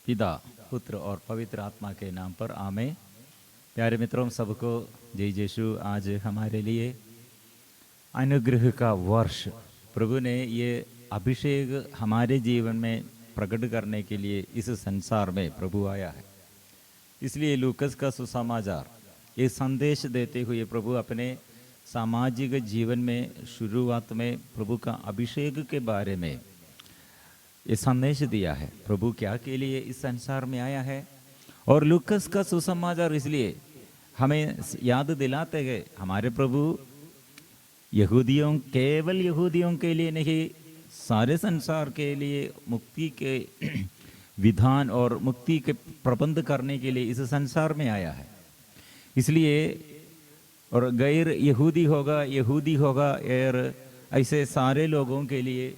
पिता, पुत्र और पवित्र आत्मा के नाम पर आमीन। प्यारे मित्रों, सबको जय यीशु। आज हमारे लिए अनुग्रह का वर्ष, प्रभु ने ये अभिषेक हमारे जीवन में प्रकट करने के लिए इस संसार में प्रभु आया है। इसलिए लूकस का सुसमाचार ये संदेश देते हुए प्रभु अपने सामाजिक जीवन में शुरुआत में प्रभु का अभिषेक के बारे में ये संदेश दिया है। प्रभु क्या के लिए इस संसार में आया है। और लूकस का सुसमाचार इसलिए हमें याद दिलाते हैं, हमारे प्रभु यहूदियों, केवल यहूदियों के लिए नहीं, सारे संसार के लिए मुक्ति के विधान और मुक्ति के प्रबंध करने के लिए इस संसार में आया है। इसलिए और गैर यहूदी होगा, यहूदी होगा, और ऐसे सारे लोगों के लिए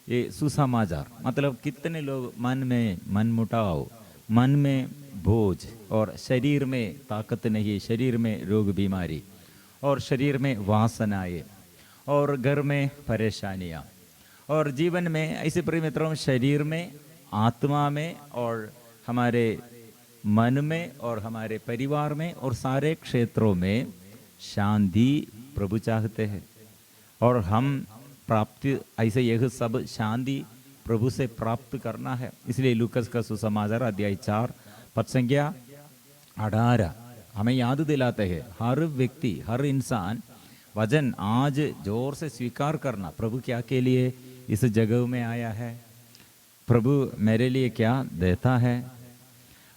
ये सुसमाचार, मतलब कितने लोग मन में मनमुटाव, मन में बोझ और शरीर में ताकत नहीं, शरीर में रोग बीमारी और शरीर में वासनाएं और घर में परेशानियां और जीवन में ऐसे प्रिय मित्रों, शरीर में, आत्मा में और हमारे मन में और हमारे परिवार में और सारे क्षेत्रों में शांति प्रभु चाहते हैं। और हम प्राप्ति ऐसे यह सब शांति प्रभु से प्राप्त करना है। इसलिए लूकस का सुसमाचार अध्याय 4 पद संख्या 18 हमें याद दिलाते हैं, हर व्यक्ति, हर इंसान वचन आज जोर से स्वीकार करना। प्रभु क्या के लिए इस जगह में आया है, प्रभु मेरे लिए क्या देता है,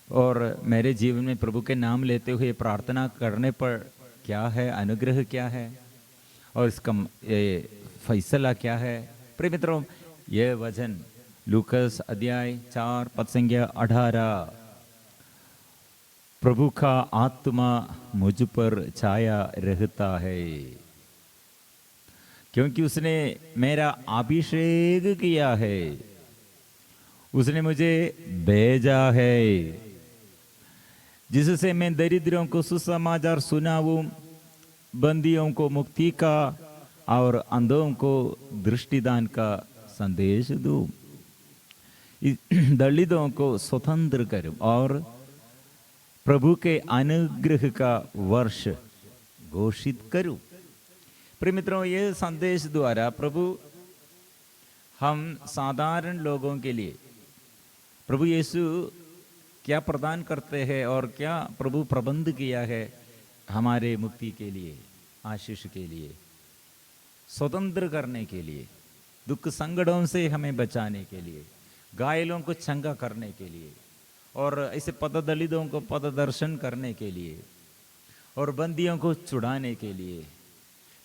और मेरे जीवन में प्रभु के नाम लेते हुए प्रार्थना करने पर क्या है, अनुग्रह क्या है और इसका फैसला क्या है। प्रिय मित्रों, यह वचन लूकस अध्याय 4 पद संख्या 18, प्रभु का आत्मा मुझ पर छाया रहता है क्योंकि उसने मेरा अभिषेक किया है, उसने मुझे भेजा है जिससे मैं दरिद्रों को सुसमाचार सुनाऊं, बंदियों को मुक्ति का और अंधों को दृष्टिदान का संदेश दूं, दलितों को स्वतंत्र करूं और प्रभु के अनुग्रह का वर्ष घोषित करूं। प्रिय मित्रों, ये संदेश द्वारा प्रभु हम साधारण लोगों के लिए प्रभु यीशु क्या प्रदान करते हैं और क्या प्रभु प्रबंध किया है हमारे मुक्ति के लिए, आशीष के लिए, स्वतंत्र करने के लिए, दुख संकटों से हमें बचाने के लिए, घायलों को चंगा करने के लिए और ऐसे पददलितों को पददर्शन करने के लिए और बंदियों को छुड़ाने के लिए।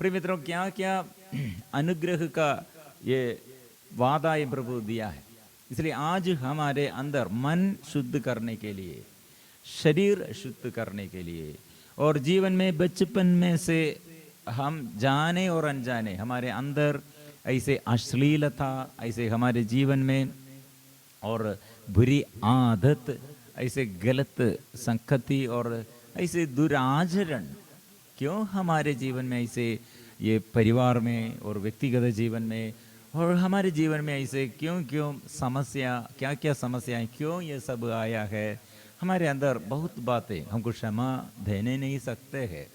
प्रिय मित्रों, क्या क्या अनुग्रह का ये वादा ये प्रभु दिया है। इसलिए आज हमारे अंदर मन शुद्ध करने के लिए, शरीर शुद्ध करने के लिए और जीवन में बचपन में से हम जाने और अनजाने हमारे अंदर ऐसे अश्लीलता, ऐसे हमारे जीवन में और बुरी आदत, ऐसे गलत संगति और ऐसे दुराचरण क्यों हमारे जीवन में ऐसे, ये परिवार में और व्यक्तिगत जीवन में और हमारे जीवन में ऐसे क्यों क्यों समस्या, क्या क्या समस्याएं, क्यों ये सब आया है हमारे अंदर। बहुत बातें हमको क्षमा देने नहीं सकते हैं,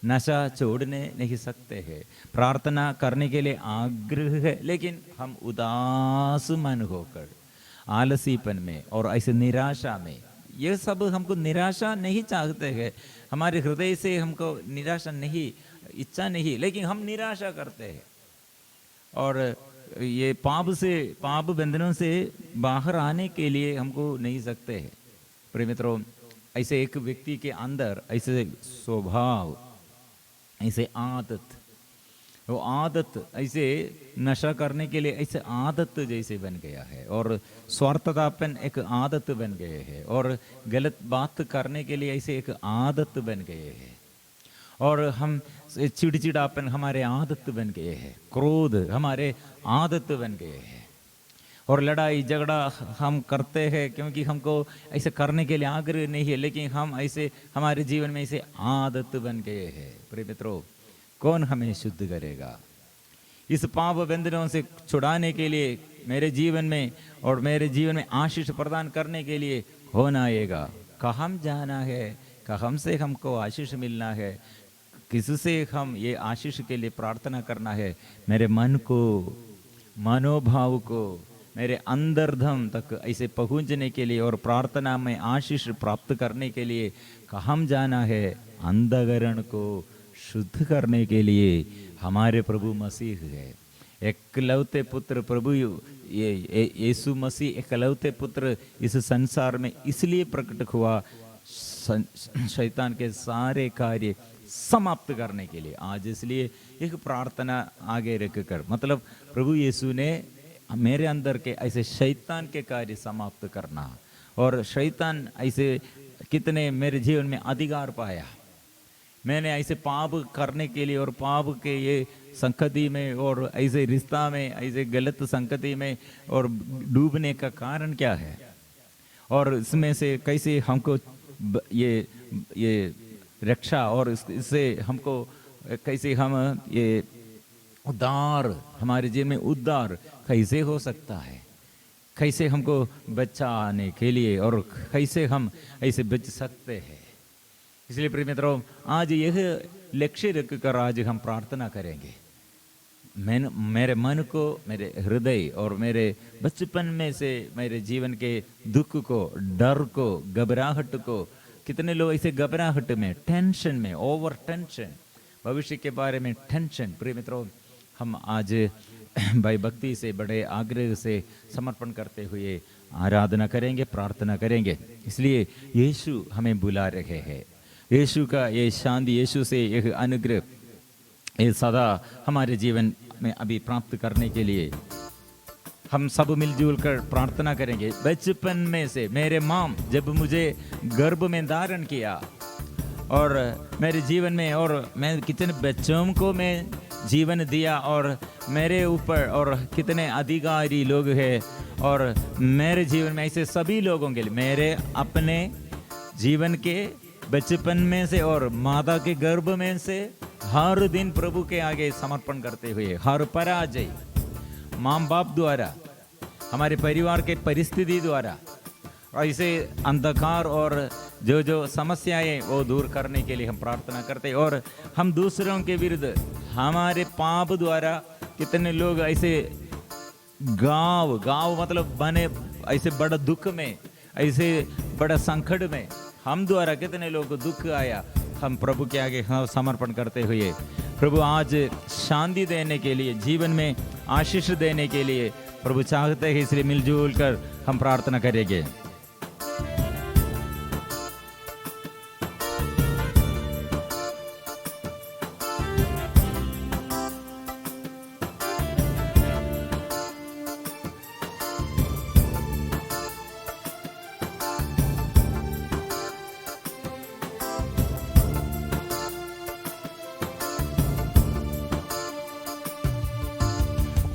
नशा छोड़ने नहीं सकते हैं, प्रार्थना करने के लिए आग्रह है, लेकिन हम उदास मन होकर आलसीपन में और ऐसे निराशा में, ये सब हमको निराशा नहीं चाहते हैं, हमारे हृदय से हमको निराशा नहीं, इच्छा नहीं, लेकिन हम निराशा करते हैं और ये पाप से, पाप बंधनों से बाहर आने के लिए हमको नहीं सकते हैं। प्रिय मित्रों, ऐसे एक व्यक्ति के अंदर ऐसे स्वभाव, ऐसे आदत, वो आदत ऐसे नशा करने के लिए ऐसे आदत जैसे बन गया है और स्वार्थतापन एक आदत बन गए हैं और गलत बात करने के लिए ऐसे एक आदत बन गए हैं और हम चिड़चिड़ापन हमारे आदत बन गए हैं, क्रोध हमारे आदत बन गए हैं और लड़ाई झगड़ा हम करते हैं क्योंकि हमको ऐसे करने के लिए आग्रह नहीं है, लेकिन हम ऐसे हमारे जीवन में ऐसे आदत बन गए हैं। प्रिय मित्रों, कौन हमें शुद्ध करेगा? इस पाप बंधनों से छुड़ाने के लिए मेरे जीवन में और मेरे जीवन में आशीष प्रदान करने के लिए कौन आएगा? कहाँ जाना है? कहाँ से हमको आशीष मिलना है? किससे हम ये आशीष के लिए प्रार्थना करना है? मेरे मन को, मनोभाव को, मेरे अंतर्धम तक ऐसे पहुंचने के लिए और प्रार्थना में आशीष प्राप्त करने के लिए कहाँ जाना है? अंधकरण को शुद्ध करने के लिए हमारे प्रभु मसीह है। एकलौते पुत्र प्रभु ये यीशु मसीह एकलौते पुत्र इस संसार में इसलिए प्रकट हुआ शैतान के सारे कार्य समाप्त करने के लिए। आज इसलिए एक प्रार्थना आगे रखकर, मतलब प्रभु यीशु ने मेरे अंदर के ऐसे शैतान के कार्य समाप्त करना, और शैतान ऐसे कितने मेरे जीवन में अधिकार पाया। मैंने ऐसे पाप करने के लिए और पाप के ये संगति में और ऐसे रिश्ता में, ऐसे गलत संगति में और डूबने का कारण क्या है, और इसमें से कैसे हमको ये रक्षा, और इससे हमको कैसे हम ये उद्धार, हमारे जीवन में उद्धार कैसे हो सकता है, कैसे हमको बचाने के लिए और कैसे हम ऐसे बच सकते हैं। इसलिए प्रिय मित्रों, आज यह लक्ष्य रखकर आज हम प्रार्थना करेंगे। मेरे मन को, मेरे हृदय और मेरे बचपन में से मेरे जीवन के दुख को, डर को, घबराहट को, कितने लोग ऐसे घबराहट में, टेंशन में, ओवर टेंशन, भविष्य के बारे में टेंशन। प्रिय मित्रों, हम आज भाई भक्ति से, बड़े आग्रह से समर्पण करते हुए आराधना करेंगे, प्रार्थना करेंगे। इसलिए यीशु हमें बुला रहे हैं। यीशु का ये शांति, यीशु से यह अनुग्रह, ये सदा हमारे जीवन में अभी प्राप्त करने के लिए हम सब मिलजुल कर प्रार्थना करेंगे। बचपन में से मेरे माँ जब मुझे गर्भ में धारण किया और मेरे जीवन में, और मैं कितने बच्चों को मैं जीवन दिया, और मेरे ऊपर और कितने अधिकारी लोग हैं, और मेरे जीवन में ऐसे सभी लोगों के लिए, मेरे अपने जीवन के बचपन में से और माता के गर्भ में से हर दिन प्रभु के आगे समर्पण करते हुए, हर पराजय माँ बाप द्वारा, हमारे परिवार के परिस्थिति द्वारा, ऐसे अंधकार और जो समस्याएं वो दूर करने के लिए हम प्रार्थना करते हैं। और हम दूसरों के विरुद्ध हमारे पाप द्वारा कितने लोग ऐसे गांव मतलब बने ऐसे बड़ा दुख में, ऐसे बड़ा संकट में हम द्वारा कितने लोगों को दुख आया, हम प्रभु के आगे समर्पण करते हुए प्रभु आज शांति देने के लिए, जीवन में आशीष देने के लिए प्रभु चाहते हैं। इसलिए मिलजुल कर हम प्रार्थना करेंगे।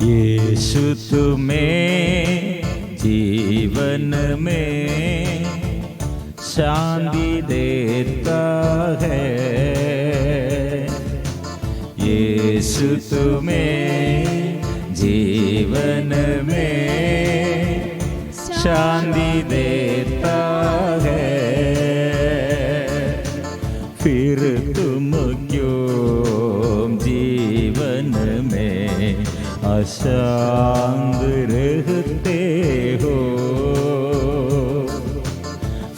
यीशु तुम्हें जीवन में शांति देता है। यीशु तुम्हें जीवन में शांति देता है। फिर तुम क्यों जीवन में अशांत रहते हो?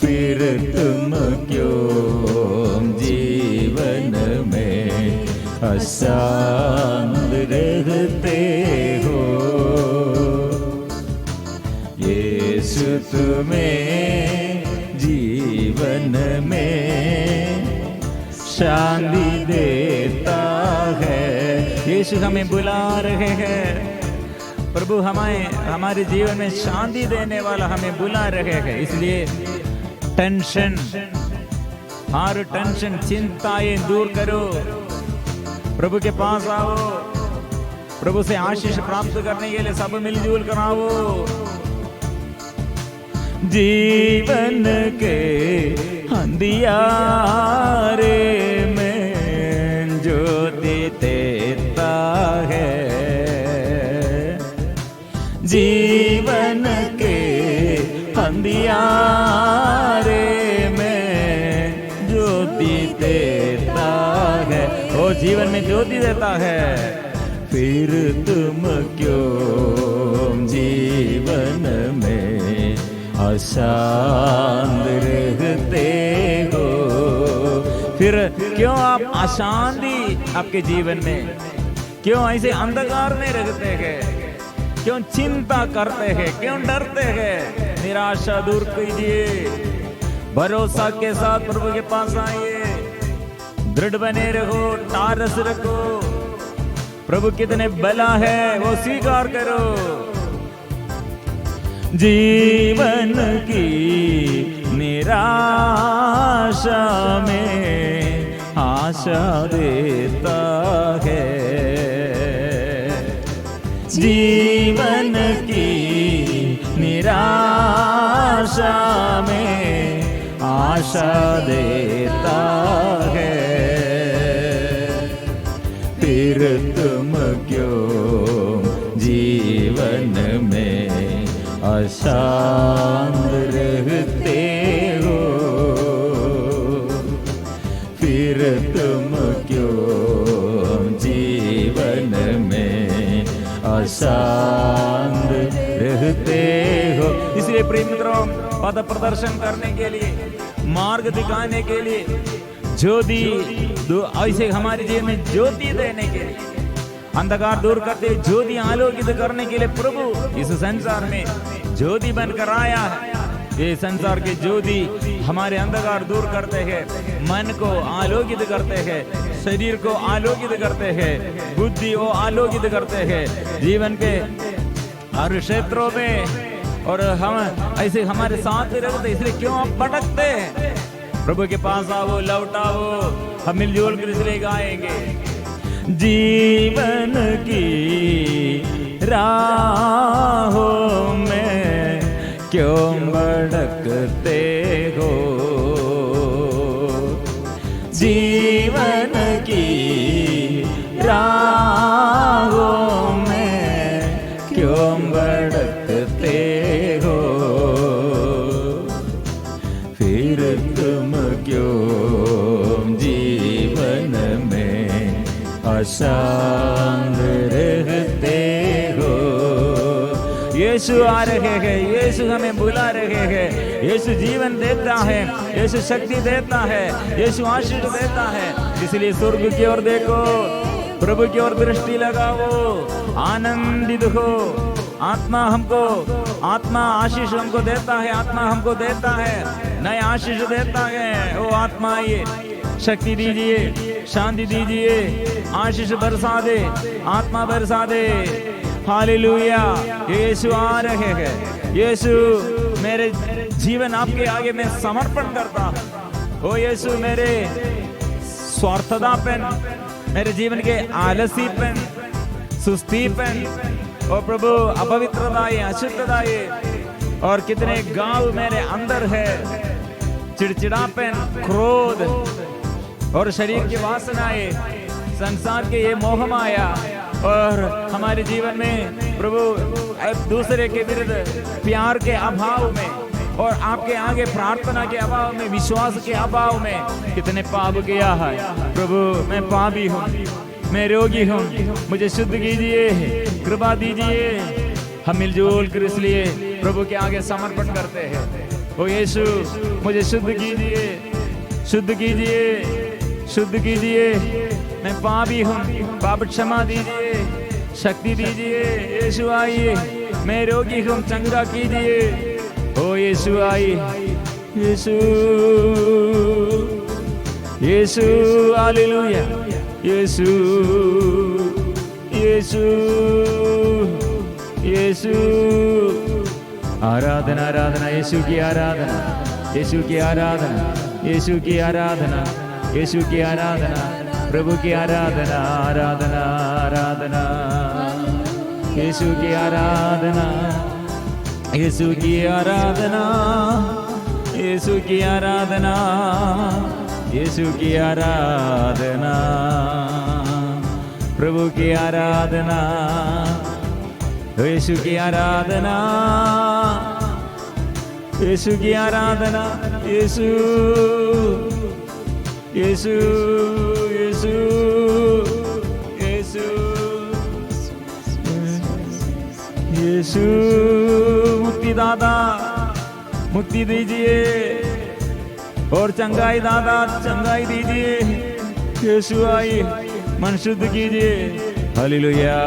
फिर तुम क्यों जीवन में अशांत रहते हो? यीशु तुम्हें जीवन में शांति देता है। यीशु हमें बुला रहे हैं। प्रभु हमारे जीवन में शांति देने वाला हमें बुला रहे हैं। इसलिए टेंशन, हर टेंशन, चिंताएं दूर करो, प्रभु के पास आओ, प्रभु से आशीष प्राप्त करने के लिए सब मिलजुल कर आओ। जीवन के अंधियारे में ज्योति देता है। अंधियारे में ज्योति देता है, वो जीवन में ज्योति देता है। फिर तुम क्यों जीवन में अशांत रहते हो? फिर क्यों आप अशांति आपके जीवन में, क्यों ऐसे अंधकार में रहते हैं, क्यों चिंता करते हैं, क्यों डरते हैं? निराशा दूर कीजिए, भरोसा के साथ प्रभु के पास आइए, दृढ़ बने रहो, टारस रखो। प्रभु कितने भला है वो स्वीकार करो। जीवन की निराशा में आशा देता है, जीवन की निराशा में आशा देता है। फिर तुम क्यों जीवन में अशांत रहते हो? फिर तुम क्यों जीवन में अशांत रहते हो? इसलिए प्रिय मित्रों, पथ प्रदर्शन करने के लिए, मार्ग दिखाने के लिए, ज्योति ऐसे हमारे जीवन में ज्योति देने के लिए, अंधकार दूर करते ज्योति आलोकित करने के लिए प्रभु इस संसार में ज्योति बनकर आया है। ये संसार के ज्योति हमारे अंधकार दूर करते हैं, मन को आलोकित करते हैं, शरीर को आलोकित करते हैं, बुद्धि को आलोकित करते हैं, जीवन के हर क्षेत्रों में। और हम ऐसे हमारे साथ ही रहते, इसलिए क्यों आप भटकते हैं? प्रभु के पास आओ, लौटाओ, हम मिलजुल कर इसलिए गाएंगे। जीवन की राहों में क्यों भटकते हो? जीवन की राहों में क्यों भटकते हो? फिर तुम क्यों जीवन में अशांत रहते हो? यीशु आ रहे हैं, यीशु हमें बुला रहे हैं, यीशु जीवन देता है, यीशु शक्ति देता है, यीशु आशीष देता है। इसलिए स्वर्ग की ओर देखो, प्रभु की ओर दृष्टि लगाओ, आनंदित हो। आत्मा आशीष हमको देता है, आत्मा हमको देता है, नए आशीष देता है। वो आत्मा आइए, शक्ति दीजिए, शांति दीजिए, आशीष बरसा दे, आत्मा बरसा दे। हालेलुया। यीशु आ रहे हैं। यीशु, मेरे जीवन आपके आगे मैं समर्पण करता हूं। ओ यीशु, मेरे स्वार्थतापन, मेरे जीवन के आलसीपन, सुस्तीपन, ओ प्रभु अपवित्रता ये, अशुद्धता ये, और कितने गाँव मेरे अंदर है, चिड़चिड़ापन, क्रोध और शरीर की वासनाएं, संसार के ये मोह माया, और हमारे जीवन में प्रभु एक दूसरे के विरुद्ध प्यार के अभाव में, और आपके आगे प्रार्थना के अभाव में, विश्वास के अभाव में कितने पाप किया है। प्रभु, मैं पापी हूँ, मैं रोगी हूँ, मुझे शुद्ध कीजिए, कृपा दीजिए। हम मिलजुल कर इसलिए प्रभु के आगे समर्पण करते हैं। ओ यीशु, मुझे शुद्ध कीजिए, शुद्ध कीजिए, शुद्ध कीजिए। मैं पापी हूँ, पाप क्षमा दीजिए, शक्ति दीजिए। यीशु आइए, मैं रोगी हूँ, चंगा कीजिए। ओ यीशु आइए, यीशु, यीशु, हालेलुया। यीशु, यीशु, यीशु। आराधना, आराधना, यीशु की आराधना, यीशु की आराधना, यीशु की आराधना, यीशु की आराधना, प्रभु की आराधना, आराधना, आराधना, यीशु की आराधना, यीशु की आराधना, यीशु की आराधना, यीशु की आराधना, प्रभु की आराधना, यीशु की आराधना, यीशु की आराधना, यीशु यीशु यीशु यीशु यीशु। मुक्तिदाता मुक्ति दीजिए और चंगाई दादा चंगाई दीजिए। यीशु आइए मन शुद्ध कीजिए। Hallelujah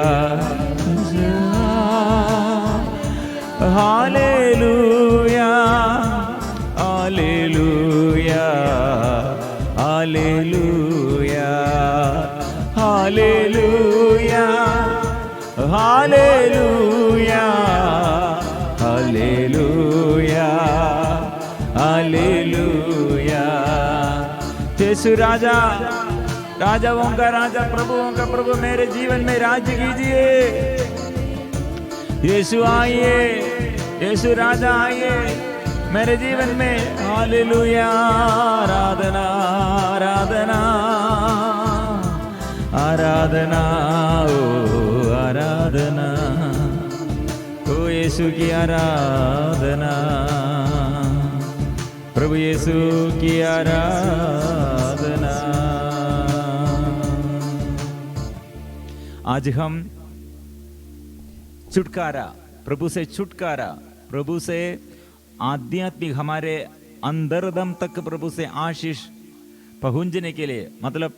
hallelujah hallelujah hallelujah hallelujah hallelujah hallelujah hallelujah. Yeshu राजा राजाओं का राजा प्रभुओं का प्रभु मेरे जीवन में राज्य कीजिए। यीशु आइए, यीशु राजा आइए मेरे जीवन में। हालेलुया आराधना आराधना आराधना ओ आराधना ओ यीशु की आराधना, प्रभु यीशु की आराधना। आज हम छुटकारा, प्रभु से छुटकारा, प्रभु से आध्यात्मिक हमारे अंतरदम तक प्रभु से आशीष पहुंचने के लिए, मतलब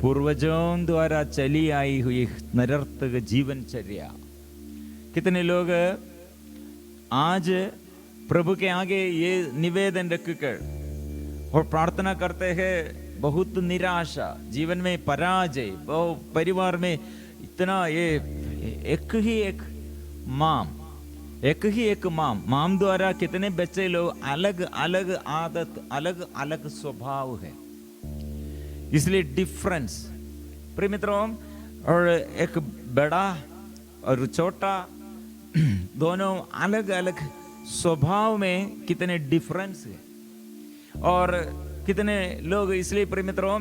पूर्वजों द्वारा चली आई हुई निरर्थक जीवनचर्या। कितने लोग आज प्रभु के आगे ये निवेदन रखकर और प्रार्थना करते हैं, बहुत निराशा, जीवन में पराजय, परिवार में इतना ये एक ही एक माम द्वारा कितने बच्चे लोग अलग अलग आदत, अलग अलग स्वभाव है, इसलिए डिफरेंस। प्रिय मित्रों, और एक बड़ा और छोटा दोनों अलग अलग स्वभाव में कितने डिफरेंस है। और कितने लोग इसलिए प्रिय मित्रों,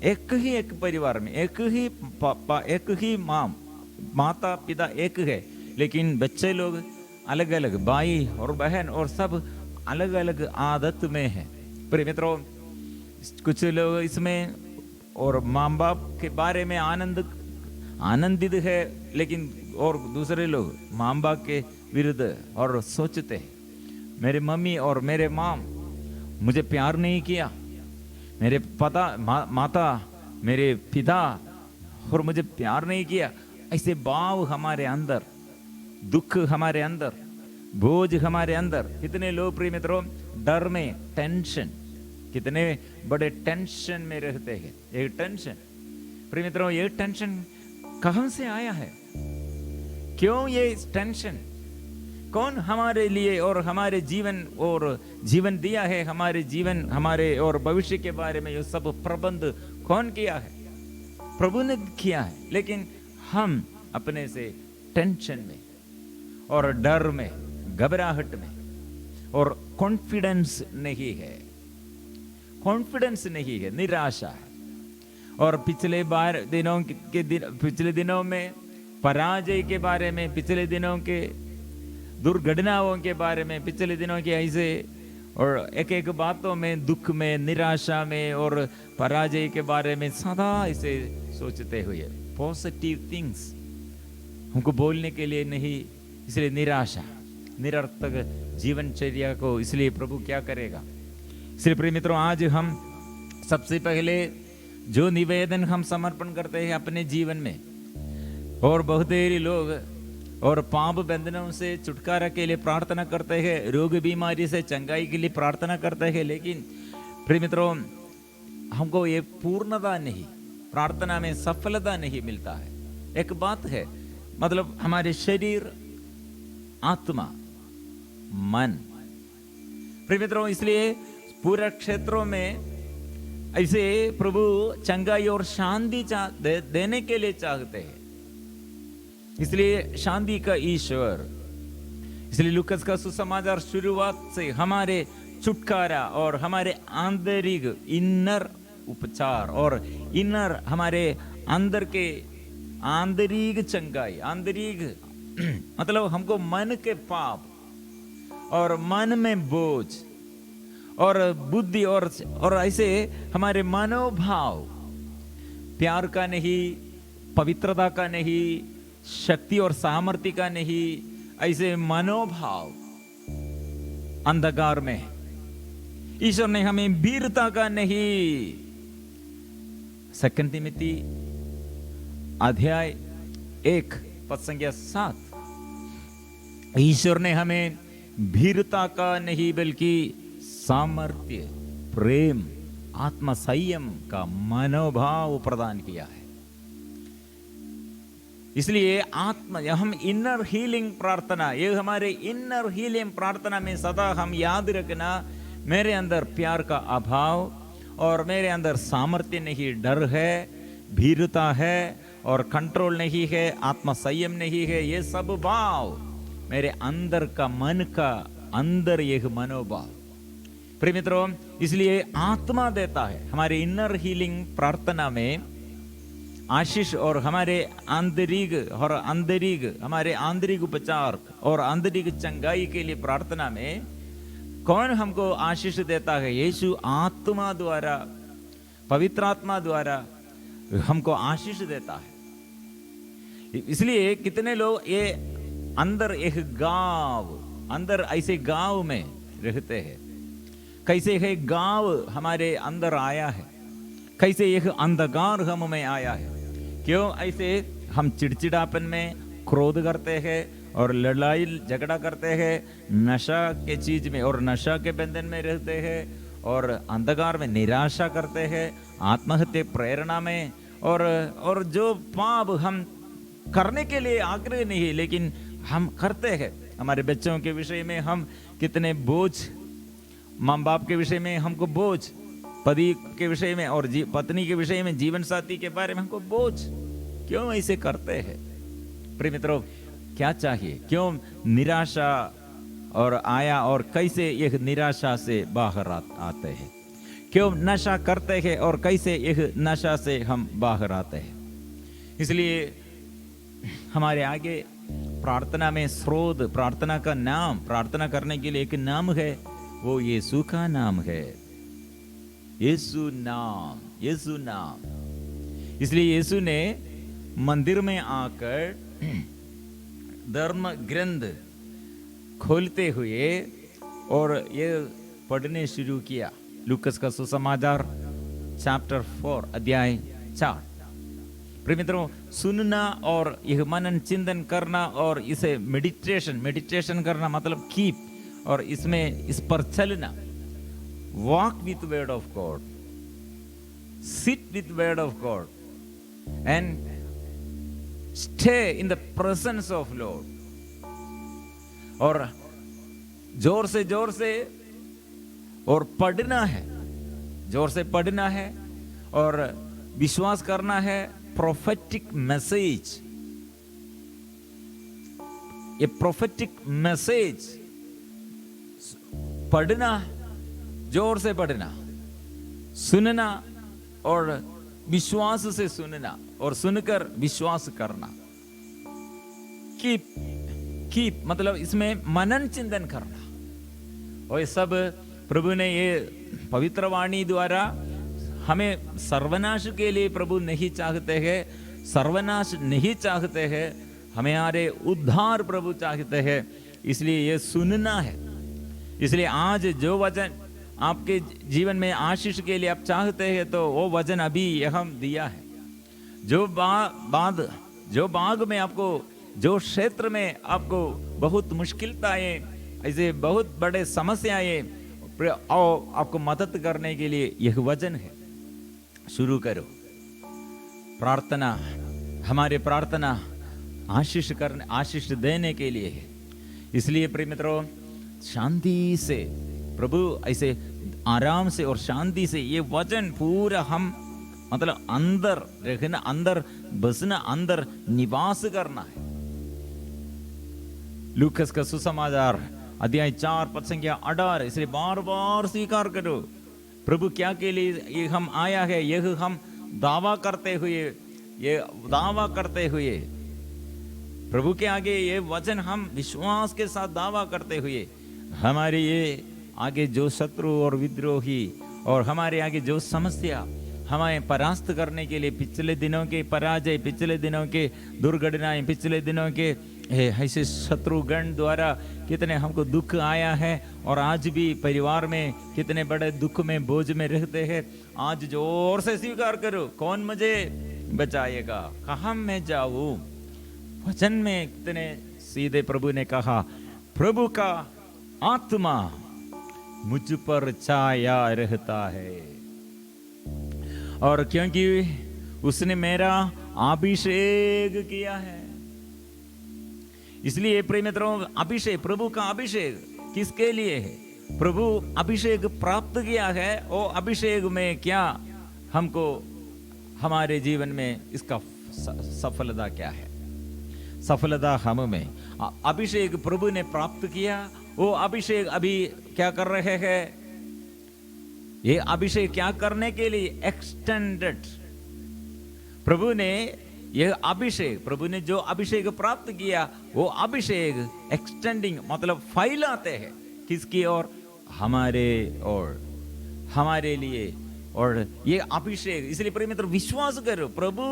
एक ही एक परिवार में एक ही पापा, एक ही माता पिता एक है, लेकिन बच्चे लोग अलग अलग, भाई और बहन और सब अलग अलग आदत में है। प्रिय मित्रों, कुछ लोग इसमें और माँ बाप के बारे में आनंदित है, लेकिन और दूसरे लोग माँ बाप के विरुद्ध और सोचते हैं, मेरे मम्मी और मेरे माँ मुझे प्यार नहीं किया, मेरे माता मेरे पिता और मुझे प्यार नहीं किया। ऐसे भाव हमारे अंदर, दुख हमारे अंदर, बोझ हमारे अंदर। कितने लोग प्रिय मित्रों डर में, टेंशन, कितने बड़े टेंशन में रहते हैं। ये टेंशन प्रिय मित्रों, ये टेंशन कहां से आया है? क्यों ये टेंशन? कौन हमारे लिए और हमारे जीवन दिया है? हमारे जीवन, हमारे और भविष्य के बारे में ये सब प्रबंध कौन किया है? प्रभु ने किया है, लेकिन हम अपने से टेंशन में और डर में, घबराहट में, और कॉन्फिडेंस नहीं है, कॉन्फिडेंस नहीं है, निराशा है। और पिछले दिनों में पराजय के बारे में, पिछले दिनों के दुर्घटनाओं के बारे में, पिछले दिनों के ऐसे और एक एक बातों में, दुख में, निराशा में और पराजय के बारे में सदा इसे सोचते हुए, पॉजिटिव थिंग्स हमको बोलने के लिए नहीं, इसलिए निराशा, निरर्थक जीवनचर्या को, इसलिए प्रभु क्या करेगा? इसलिए प्रिय मित्रों, आज हम सबसे पहले जो निवेदन हम समर्पण करते हैं अपने जीवन में, और बहुत देरी लोग और पाप बंधनों से छुटकारा के लिए प्रार्थना करते हैं, रोग बीमारी से चंगाई के लिए प्रार्थना करते हैं, लेकिन प्रिय मित्रों हमको ये पूर्णता नहीं, प्रार्थना में सफलता नहीं मिलता है। एक बात है, मतलब हमारे शरीर, आत्मा, मन, प्रिय मित्रों, इसलिए पूरे क्षेत्रों में ऐसे प्रभु चंगाई और शांति देने के लिए चाहते हैं, इसलिए शांति का ईश्वर। इसलिए लूकस का सुसमाचार शुरुआत से हमारे छुटकारा और हमारे आंतरिक इनर उपचार और इनर हमारे अंदर के आंतरिक चंगाई, आंतरिक मतलब हमको मन के पाप और मन में बोझ और बुद्धि और ऐसे हमारे मनोभाव प्यार का नहीं, पवित्रता का नहीं, शक्ति और सामर्थ्य का नहीं, ऐसे मनोभाव अंधकार में ईश्वर ने हमें वीरता का नहीं। 2 तिमोथी अध्याय 1 पद संख्या 7, ईश्वर ने हमें वीरता का नहीं बल्कि सामर्थ्य, प्रेम, आत्म संयम का मनोभाव प्रदान किया है। इसलिए हम इनर हीलिंग प्रार्थना, ये हमारे इनर हीलिंग प्रार्थना में सदा हम याद रखना, मेरे अंदर प्यार का अभाव और मेरे अंदर सामर्थ्य नहीं, डर है, भीरुता है और कंट्रोल नहीं है, आत्म संयम नहीं है, ये सब भाव मेरे अंदर का मन का अंदर एक मनोभाव। प्रिय मित्रों, इसलिए आत्मा देता है हमारे इनर हीलिंग प्रार्थना में आशीष और हमारे हमारे आंतरिक उपचार और आंतरिक चंगाई के लिए प्रार्थना में कौन हमको आशीष देता है? यीशु आत्मा द्वारा, पवित्र आत्मा द्वारा हमको आशीष देता है। इसलिए कितने लोग ये अंदर एक गांव, अंदर ऐसे गांव में रहते हैं, कैसे है गांव हमारे अंदर आया है, कैसे एक अंधकार हम में आया है। क्यों ऐसे हम चिड़चिड़ापन में क्रोध करते हैं और लड़ाई झगड़ा करते हैं, नशा के चीज में और नशा के बंधन में रहते हैं और अंधकार में निराशा करते हैं, आत्महत्या प्रेरणा में और जो पाप हम करने के लिए आग्रह नहीं लेकिन हम करते हैं। हमारे बच्चों के विषय में हम कितने बोझ, माँ बाप के विषय में हमको बोझ, पति के विषय में और पत्नी के विषय में, जीवन साथी के बारे में हमको बोझ। क्यों ऐसे करते हैं? प्रिय मित्रों, क्या चाहिए? क्यों निराशा और आया और कैसे एक निराशा से बाहर आते हैं? क्यों नशा करते हैं और कैसे एक नशा से हम बाहर आते हैं? इसलिए हमारे आगे प्रार्थना में स्रोत, प्रार्थना का नाम, प्रार्थना करने के लिए एक नाम है, वो यीशु का नाम है। यीशु नाम, यीशु नाम। इसलिए यीशु ने मंदिर में आकर धर्म ग्रंथ खोलते हुए और ये पढ़ने शुरू किया। लूकस का सुसमाचार चैप्टर 4 अध्याय 4। प्रिय मित्रों, सुनना और यह मनन चिंतन करना और इसे मेडिटेशन करना मतलब कीप, और इसमें इस पर चलना, walk with word of God, sit with word of God and stay in the presence of Lord. और जोर से और पढ़ना है, जोर से पढ़ना है और विश्वास करना है। प्रोफेटिक मैसेज, ये प्रोफेटिक मैसेज पढ़ना, जोर से पढ़ना, सुनना और विश्वास से सुनना और सुनकर विश्वास करना। कीप मतलब इसमें मनन चिंतन करना। और ये सब प्रभु ने ये पवित्र वाणी द्वारा हमें सर्वनाश के लिए प्रभु नहीं चाहते हैं, सर्वनाश नहीं चाहते हैं, हमारे उद्धार प्रभु चाहते हैं। इसलिए ये सुनना है। इसलिए आज जो वचन आपके जीवन में आशीष के लिए आप चाहते हैं तो वो वचन अभी हम दिया है। जो बाग में आपको, जो क्षेत्र में आपको बहुत मुश्किलताएं, ऐसे बहुत बड़े समस्याएं, आपको मदद करने के लिए यह वचन है। शुरू करो प्रार्थना। हमारे प्रार्थना आशीष देने के लिए है। इसलिए प्रिय मित्रों, शांति से प्रभु ऐसे आराम से और शांति से ये वचन पूरा हम मतलब अंदर रखना, अंदर बसना, अंदर निवास करना है। लूकस का सुसमाचार अध्याय 4 पद संख्या 18। इसलिए बार बार स्वीकार करो प्रभु क्या के लिए ये हम आया है। यह हम दावा करते हुए प्रभु के आगे ये वचन हम विश्वास के साथ दावा करते हुए हमारे ये आगे जो शत्रु और विद्रोही और हमारे आगे जो समस्या हमें परास्त करने के लिए पिछले दिनों के पराजय, पिछले दिनों के दुर्घटनाएं, पिछले दिनों के ऐसे शत्रुगण द्वारा कितने हमको दुख आया है और आज भी परिवार में कितने बड़े दुख में बोझ में रहते हैं। आज जोर से स्वीकार करो, कौन मुझे बचाएगा, कहाँ मैं जाऊं। वचन में कितने सीधे प्रभु ने कहा, प्रभु का आत्मा मुझ पर छाया रहता है और क्योंकि उसने मेरा अभिषेक किया है। इसलिए प्रिय मित्रों, अभिषेक, प्रभु का अभिषेक किसके लिए है? प्रभु अभिषेक प्राप्त किया है और अभिषेक में क्या हमको हमारे जीवन में इसका सफलता क्या है? सफलता हम में अभिषेक प्रभु ने प्राप्त किया। वो अभिषेक अभी क्या कर रहे हैं? ये अभिषेक क्या करने के लिए? एक्सटेंडेड। प्रभु ने यह अभिषेक, प्रभु ने जो अभिषेक प्राप्त किया वो अभिषेक एक्सटेंडिंग मतलब फैलाते हैं किसकी ओर? हमारे और हमारे लिए। और ये अभिषेक, इसलिए प्रिय मित्र विश्वास करो, प्रभु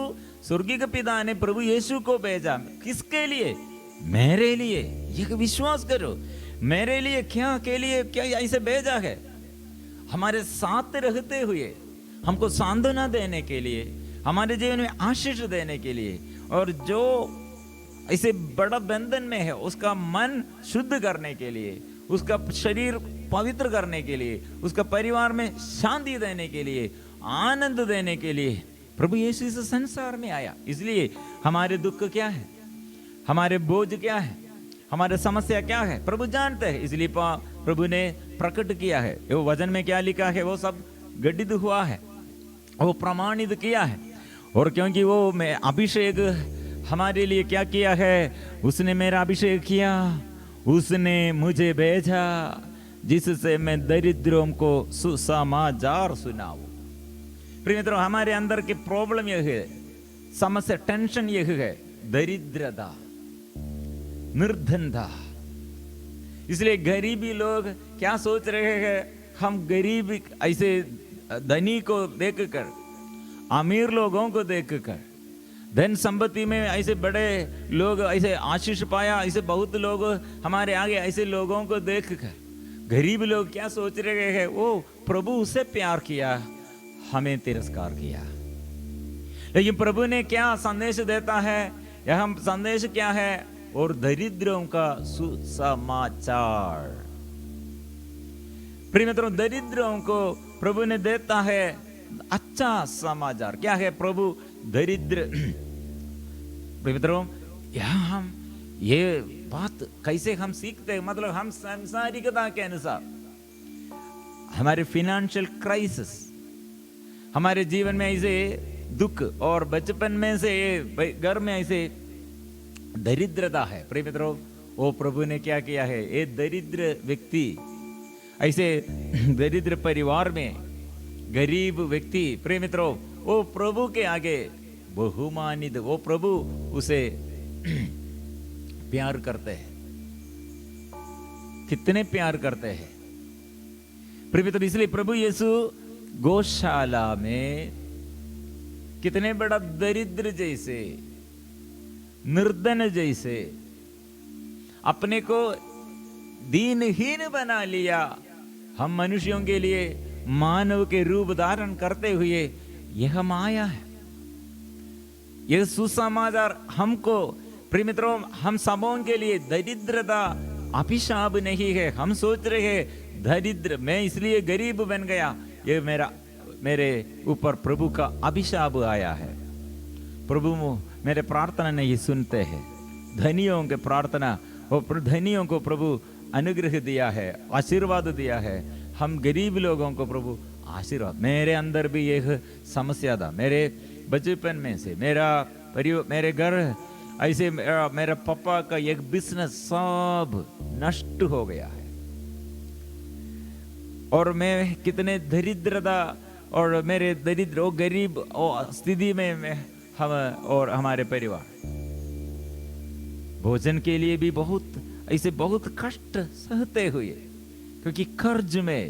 स्वर्गीय पिता ने प्रभु यीशु को भेजा किसके लिए? मेरे लिए। ये विश्वास करो, मेरे लिए क्या, के लिए क्या ऐसे भेजा है? हमारे साथ रहते हुए हमको सांत्वना देने के लिए, हमारे जीवन में आशीष देने के लिए, और जो ऐसे बड़ा बंधन में है उसका मन शुद्ध करने के लिए, उसका शरीर पवित्र करने के लिए, उसका परिवार में शांति देने के लिए, आनंद देने के लिए प्रभु यीशु इस संसार में आया। इसलिए हमारे दुख क्या है, हमारे बोझ क्या है, हमारे समस्या क्या है, प्रभु जानते हैं। इसलिए प्रभु ने प्रकट किया है। वो वचन में क्या लिखा है वो सब गठित हुआ है, वो प्रमाणित किया है। और क्योंकि वो मैं अभिषेक हमारे लिए क्या किया है? उसने मेरा अभिषेक किया, उसने मुझे भेजा जिससे मैं दरिद्रों को सुसमाचार सुनाऊं। प्रिय मित्रों, हमारे अंदर की प्रॉब्लम यह है, समस्या, टेंशन यह है, दरिद्रता, निर्धनता। इसलिए गरीबी लोग क्या सोच रहे हैं? हम गरीब ऐसे धनी को देखकर, अमीर लोगों को देखकर, धन संपत्ति में ऐसे बड़े लोग ऐसे आशीष पाया, ऐसे बहुत लोग हमारे आगे, ऐसे लोगों को देखकर गरीब लोग क्या सोच रहे हैं? वो प्रभु उसे प्यार किया, हमें तिरस्कार किया। लेकिन प्रभु ने क्या संदेश देता है? यह संदेश क्या है? और दरिद्रों का सुसमाचार। प्रिय मित्रों, दरिद्रों को प्रभु ने देता है अच्छा समाचार। क्या है प्रभु दरिद्र? प्रिय मित्रों, यहाँ हम ये बात कैसे हम सीखते हैं? मतलब हम सांसारिकता के अनुसार, हमारे फिनेंशियल क्राइसिस, हमारे जीवन में ऐसे दुख, और बचपन में से घर में ऐसे दरिद्रता है। प्रिय मित्रों, वो प्रभु ने क्या किया है? ये दरिद्र व्यक्ति, ऐसे दरिद्र परिवार में गरीब व्यक्ति, प्रिय मित्रों, वो प्रभु के आगे बहुमानित, वो प्रभु उसे प्यार करते हैं। कितने प्यार करते हैं प्रिय मित्रों। इसलिए प्रभु यीशु गौशाला में कितने बड़ा दरिद्र जैसे, निर्धन जैसे अपने को दीनहीन बना लिया। हम मनुष्यों के लिए मानव के रूप धारण करते हुए यह हम आया है। यह सुसमाचार हमको, प्रिय मित्रों, हम सबों के लिए दरिद्रता अभिशाप नहीं है। हम सोच रहे हैं दरिद्र, मैं इसलिए गरीब बन गया, ये मेरे ऊपर प्रभु का अभिशाप आया है। प्रभु मेरे प्रार्थना नहीं सुनते हैं। धनियों के प्रार्थना, और धनियों को प्रभु अनुग्रह दिया है, आशीर्वाद दिया है। हम गरीब लोगों को प्रभु आशीर्वाद। मेरे अंदर भी एक समस्या था, मेरे बचपन में से मेरे घर ऐसे, मेरे पापा का एक बिजनेस सब नष्ट हो गया है, और मैं कितने दरिद्रता और मेरे दरिद्र गरीब और स्थिति में हम और हमारे परिवार भोजन के लिए भी बहुत ऐसे बहुत कष्ट सहते हुए क्योंकि कर्ज में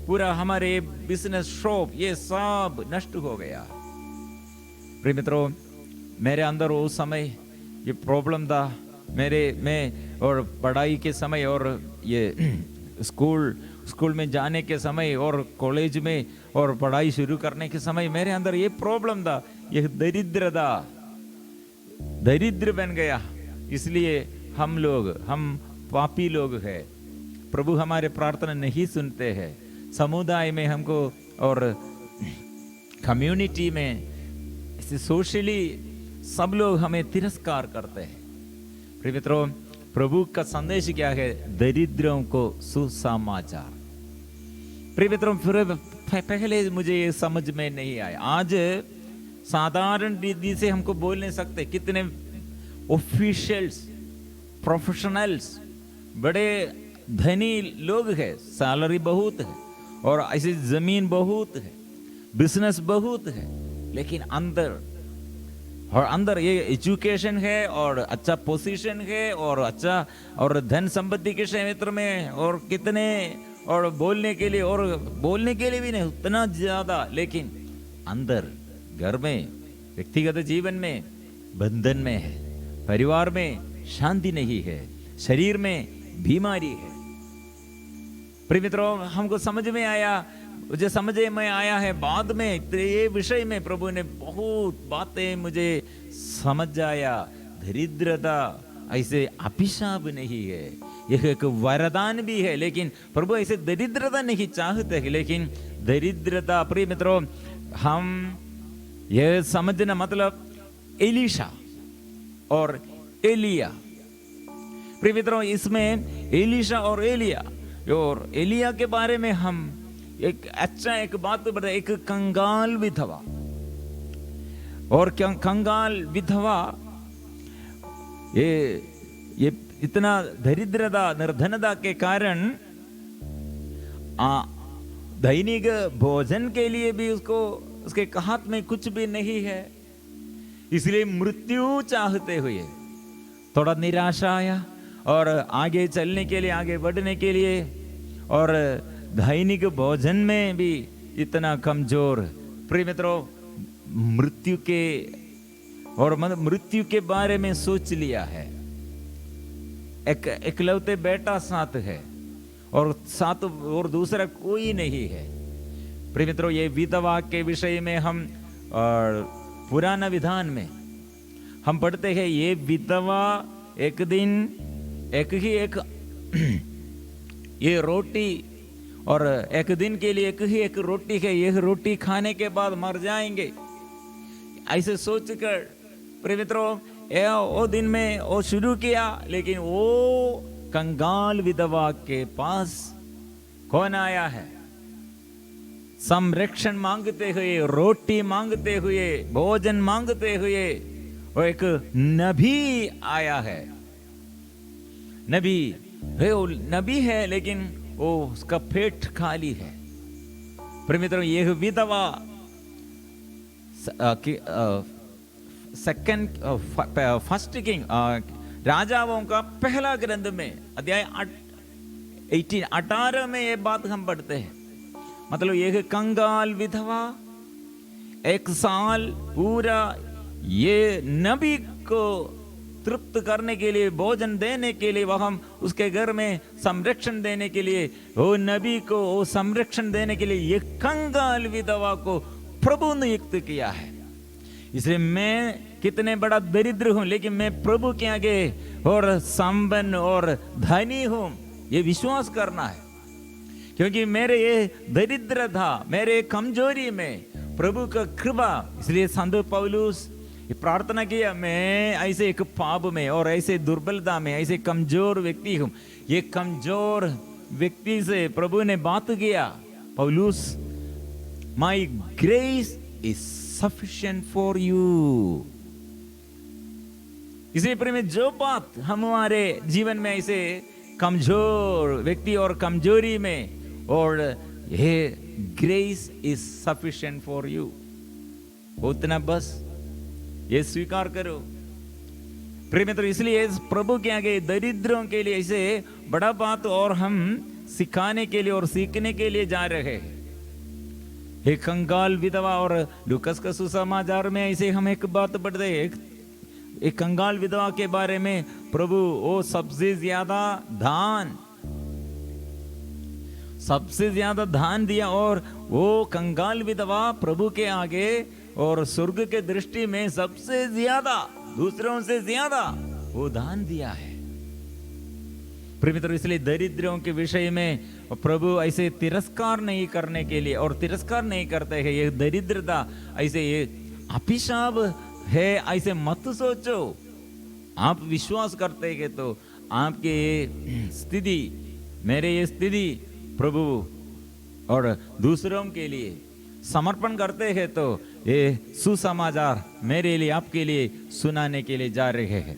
पूरा हमारे बिजनेस शॉप ये सब नष्ट हो गया। प्रिय मित्रों, मेरे अंदर वो समय ये प्रॉब्लम था मैं और पढ़ाई के समय और ये स्कूल में जाने के समय और कॉलेज में और पढ़ाई शुरू करने के समय मेरे अंदर ये प्रॉब्लम था, ये दरिद्र बन गया। इसलिए हम पापी लोग हैं, प्रभु हमारे प्रार्थना नहीं सुनते हैं। समुदाय में हमको और कम्युनिटी में सोशली सब लोग हमें तिरस्कार करते हैं। प्रिय मित्रों, प्रभु का संदेश क्या है? दरिद्रों को सुसमाचार। प्रिय मित्रों, पहले मुझे ये समझ में नहीं आया। आज साधारण रीति से हमको बोल नहीं सकते। कितने ऑफिशियल्स, प्रोफेशनल्स, बड़े धनी लोग हैं, सैलरी बहुत है और ऐसी जमीन बहुत है, बिजनेस बहुत है, लेकिन अंदर ये एजुकेशन है और अच्छा पोजीशन है और अच्छा और धन संपत्ति के क्षेत्र में और कितने और बोलने के लिए भी नहीं उतना ज्यादा, लेकिन अंदर घर में, व्यक्तिगत जीवन में बंधन में है, परिवार में शांति नहीं है, शरीर में बीमारी है। प्रिय मित्रों, हमको समझ में आया है बाद में ये विषय में प्रभु ने बहुत बातें मुझे समझ आया। दरिद्रता ऐसे अभिशाप नहीं है, यह एक वरदान भी है। लेकिन प्रभु ऐसे दरिद्रता नहीं चाहते, लेकिन दरिद्रता, प्रिय मित्रों, हम यह समझना मतलब एलीशा और एलिया। प्रिय मित्रों, इसमें एलीशा और एलिया के बारे में हम एक बात बताए। एक कंगाल विधवा, और कंगाल विधवा ये इतना दरिद्रता, निर्धनता के कारण दैनिक भोजन के लिए भी उसके हाथ में कुछ भी नहीं है। इसलिए मृत्यु चाहते हुए थोड़ा निराशा आया और आगे चलने के लिए, आगे बढ़ने के लिए, और दैनिक भोजन में भी इतना कमजोर। प्रिय मित्रों, मृत्यु के बारे में सोच लिया है। एक इकलौते बेटा साथ है और दूसरा कोई नहीं है। प्रिय मित्रों, ये विधवा के विषय में हम पुराना विधान में हम पढ़ते हैं, ये विधवा एक दिन एक ये रोटी, और एक दिन के लिए एक रोटी है, यह रोटी खाने के बाद मर जाएंगे, ऐसे सोचकर प्रिय मित्रों वो दिन में वो शुरू किया। लेकिन वो कंगाल विधवा के पास कौन आया है? संरक्षण मांगते हुए, रोटी मांगते हुए, भोजन मांगते हुए वो एक नबी आया है। नबी है, लेकिन वो उसका पेट खाली है। प्रिय मित्रों, यह विधवा फर्स्ट किंग, राजाओं का पहला ग्रंथ में अध्याय 18 में ये बात हम पढ़ते हैं। मतलब यह कंगाल विधवा 1 साल पूरा ये नबी को तृप्त करने के लिए, भोजन देने के लिए, वह हम उसके घर में संरक्षण देने के लिए, वो नबी को वो संरक्षण देने के लिए ये कंगाल विधवा को प्रभु ने नियुक्त किया है। इसलिए मैं कितने बड़ा दरिद्र हूं, लेकिन मैं प्रभु के आगे और संपन्न और धनी हूं, ये विश्वास करना है। क्योंकि मेरे ये दरिद्र था, मेरे कमजोरी में प्रभु का कृपा। इसलिए संत पौलुस प्रार्थना किया, मैं ऐसे एक पाप में और ऐसे दुर्बलता में ऐसे कमजोर व्यक्ति हूं। ये कमजोर व्यक्ति से प्रभु ने बात किया, पौलुस, माई grace is sufficient for you. इसलिए प्रेम, जो बात हमारे जीवन में ऐसे कमजोर व्यक्ति और कमजोरी में, और ये grace is sufficient for you, उतना बस ये स्वीकार करो। प्रिय मित्र, इसलिए प्रभु के आगे दरिद्रों के लिए ऐसे बड़ा बात और हम सिखाने के लिए और सीखने के लिए जा रहे हैं। एक कंगाल विधवा, और लूकस का सुसमाचार में ऐसे हम एक बात पढ़ते हैं, एक कंगाल विधवा के बारे में। प्रभु वो सबसे ज्यादा दान दिया, और वो कंगाल विधवा प्रभु के आगे और स्वर्ग के दृष्टि में सबसे ज्यादा, दूसरों से ज्यादा वो दान दिया है। प्रिय मित्रों, इसलिए दरिद्रों के विषय में प्रभु ऐसे तिरस्कार नहीं करने के लिए, और तिरस्कार नहीं करते हैं। ये दरिद्रता ऐसे ये अभिशाप है ऐसे मत सोचो। आप विश्वास करते हैं तो आपके ये स्थिति, मेरे ये स्थिति प्रभु और दूसरों के लिए समर्पण करते हैं तो ये सुसमाचार मेरे लिए, आपके लिए सुनाने के लिए जा रहे हैं।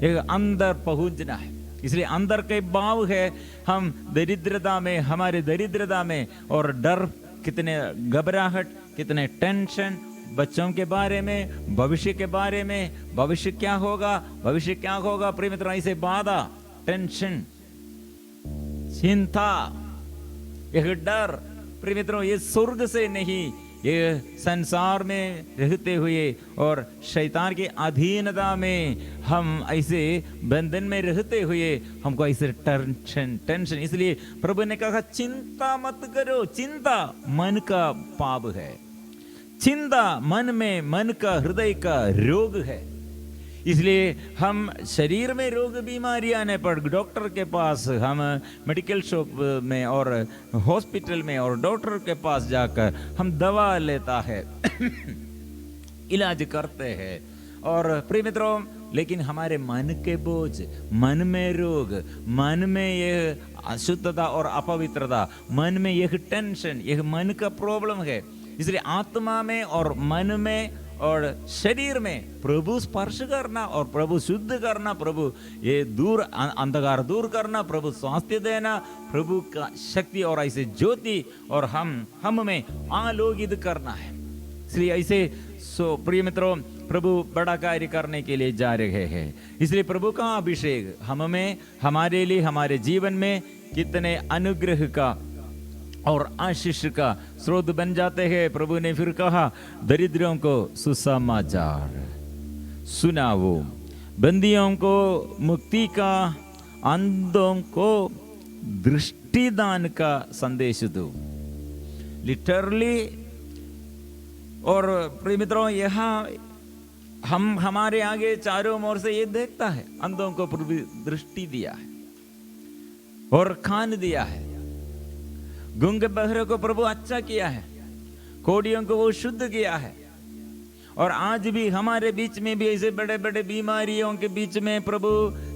ये अंदर पहुंचना है, इसलिए अंदर के भाव है। हम दरिद्रता में, हमारे दरिद्रता में और डर, कितने घबराहट, कितने टेंशन, बच्चों के बारे में, भविष्य के बारे में, भविष्य क्या होगा, भविष्य क्या होगा। प्रिय मित्रों, ऐसे बाधा, टेंशन, चिंता, यह डर, प्रिय मित्रों, ये स्वर्ग से नहीं, ये संसार में रहते हुए और शैतान के अधीनता में हम ऐसे बंधन में रहते हुए हमको ऐसे टेंशन। इसलिए प्रभु ने कहा चिंता मत करो। चिंता मन का पाप है, चिंता मन में, मन का, हृदय का रोग है। इसलिए हम शरीर में रोग बीमारी आने पर डॉक्टर के पास, हम मेडिकल शॉप में और हॉस्पिटल में और डॉक्टर के पास जाकर हम दवा लेता है इलाज करते हैं। और प्रिय मित्रों, लेकिन हमारे मन के बोझ, मन में रोग, मन में यह अशुद्धता और अपवित्रता, मन में यह टेंशन, यह मन का प्रॉब्लम है। इसलिए आत्मा में और मन में और शरीर में प्रभु स्पर्श करना और प्रभु शुद्ध करना, प्रभु ये दूर, अंधकार दूर करना, प्रभु स्वास्थ्य देना, प्रभु का शक्ति और ऐसे ज्योति और हम में आलोकित करना है। इसलिए ऐसे प्रिय मित्रों, प्रभु बड़ा कार्य करने के लिए जा रहे हैं। इसलिए प्रभु का अभिषेक हम में, हमारे लिए, हमारे जीवन में कितने अनुग्रह का और आशीष का स्रोत बन जाते हैं। प्रभु ने फिर कहा, दरिद्रों को सुसमाचार सुनाओ, बंदियों को मुक्ति का, अंधों को दृष्टिदान का संदेश दो। लिटरली, और प्रिय मित्रों, यहाँ हम हमारे आगे चारों ओर से ये देखता है, अंधों को प्रभु दृष्टि दिया है और कान दिया है, गूंगे बहरे को प्रभु अच्छा किया है, कोढ़ियों को वो शुद्ध किया है। और आज भी हमारे बीच में भी ऐसे बड़े बड़े बीमारियों के बीच में प्रभु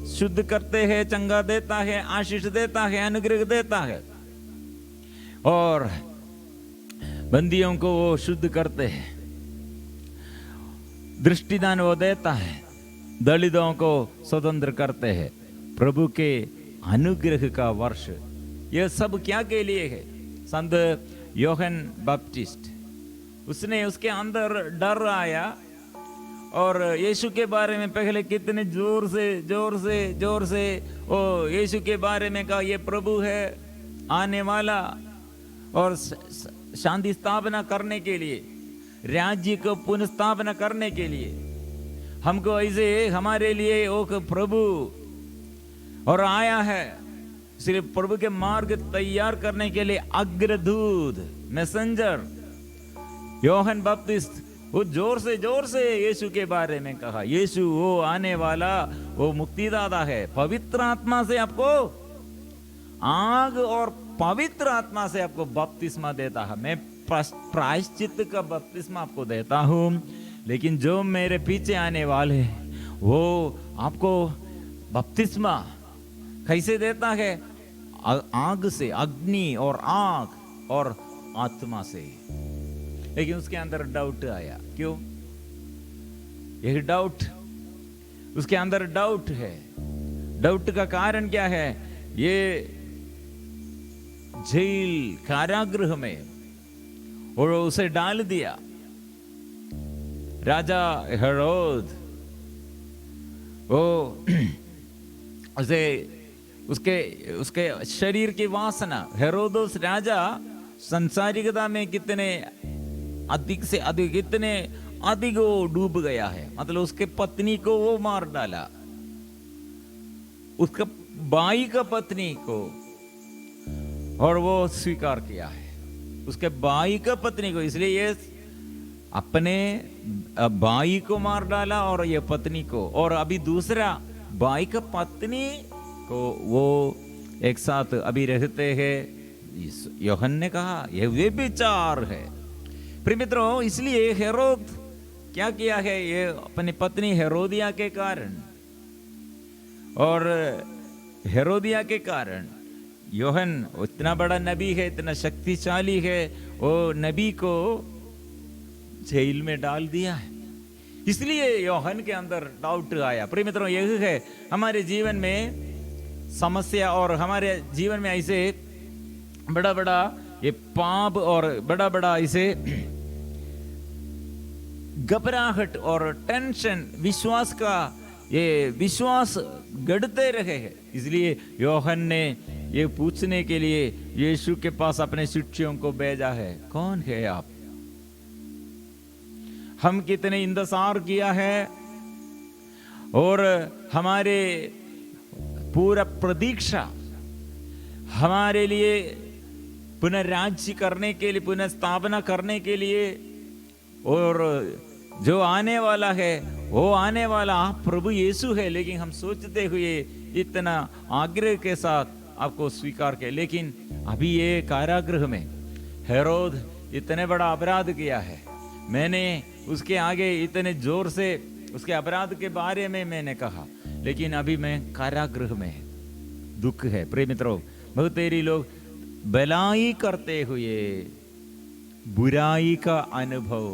शुद्ध करते हैं, चंगा देता है, आशीष देता है, अनुग्रह देता है, और बंदियों को वो शुद्ध करते हैं, दृष्टिदान वो देता है, दलितों को स्वतंत्र करते हैं। प्रभु के अनुग्रह का वर्ष, यह सब क्या के लिए है? संत यूहन्ना बपटिस्ट, उसने, उसके अंदर डर आया और यीशु के बारे में पहले कितने जोर से ओ यीशु के बारे में कहा, ये प्रभु है आने वाला और शांति स्थापना करने के लिए, राज्य को पुनर्स्थापना करने के लिए, हमको ऐसे हमारे लिए वो प्रभु और आया है। सिर्फ प्रभु के मार्ग तैयार करने के लिए अग्रदूत, मैसेंजर यूहन्ना बपटिस्ट, वो जोर से यीशु के बारे में कहा, यीशु वो आने वाला, वो मुक्तिदाता है, पवित्र आत्मा से आपको, आग और पवित्र आत्मा से आपको बपतिस्मा देता है। मैं प्रायश्चित का बपतिस्मा आपको देता हूं, लेकिन जो मेरे पीछे आने वाले वो आपको बपतिस्मा कैसे देता है? आग से, अग्नि और आग और आत्मा से। लेकिन उसके अंदर डाउट आया। क्यों? यह डाउट, उसके अंदर डाउट है। डाउट का कारण क्या है? ये जेल, कारागृह में और उसे डाल दिया राजा हेरोद, वो उसे उसके उसके शरीर की वासना। हेरोदोस राजा संसारिकता में कितने अधिक से अधिक, कितने अधिक वो डूब गया है, मतलब उसके पत्नी को वो मार डाला, उसका भाई का पत्नी को, और वो स्वीकार किया है उसके भाई का पत्नी को। इसलिए ये अपने भाई को मार डाला और ये पत्नी को, और अभी दूसरा भाई का पत्नी को वो एक साथ अभी रहते हैं। यूहन्ना ने कहा यह व्यभिचार है। प्रिय मित्रों, इसलिए हेरोद क्या किया है, ये अपनी पत्नी हेरोदिया के कारण, और हेरोदिया के कारण यूहन्ना इतना बड़ा नबी है, इतना शक्तिशाली है, वो नबी को जेल में डाल दिया है। इसलिए यूहन्ना के अंदर डाउट आया। प्रिय मित्रों, यही है हमारे जीवन में समस्या, और हमारे जीवन में ऐसे बड़ा बड़ा ये पाप और बड़ा बड़ा ऐसे घबराहट और टेंशन, विश्वास का ये विश्वास गढ़ते रहे हैं। इसलिए यूहन्ना ने ये पूछने के लिए यीशु के पास अपने शिष्यों को भेजा है, कौन है आप? हम कितने इंतजार किया है, और हमारे पूरा प्रतीक्षा हमारे लिए पुनः राज्य करने के लिए, पुनः स्थापना करने के लिए, और जो आने वाला है वो आने वाला आप प्रभु यीशु है। लेकिन हम सोचते हुए इतना आग्रह के साथ आपको स्वीकार किया, लेकिन अभी ये कारागृह में हेरोद इतने बड़ा अपराध किया है, मैंने उसके आगे इतने जोर से उसके अपराध के बारे में मैंने कहा, लेकिन अभी मैं कारागृह में, दुख है। प्रिय मित्रों, बहुत तेरी लोग भलाई करते हुए बुराई का अनुभव,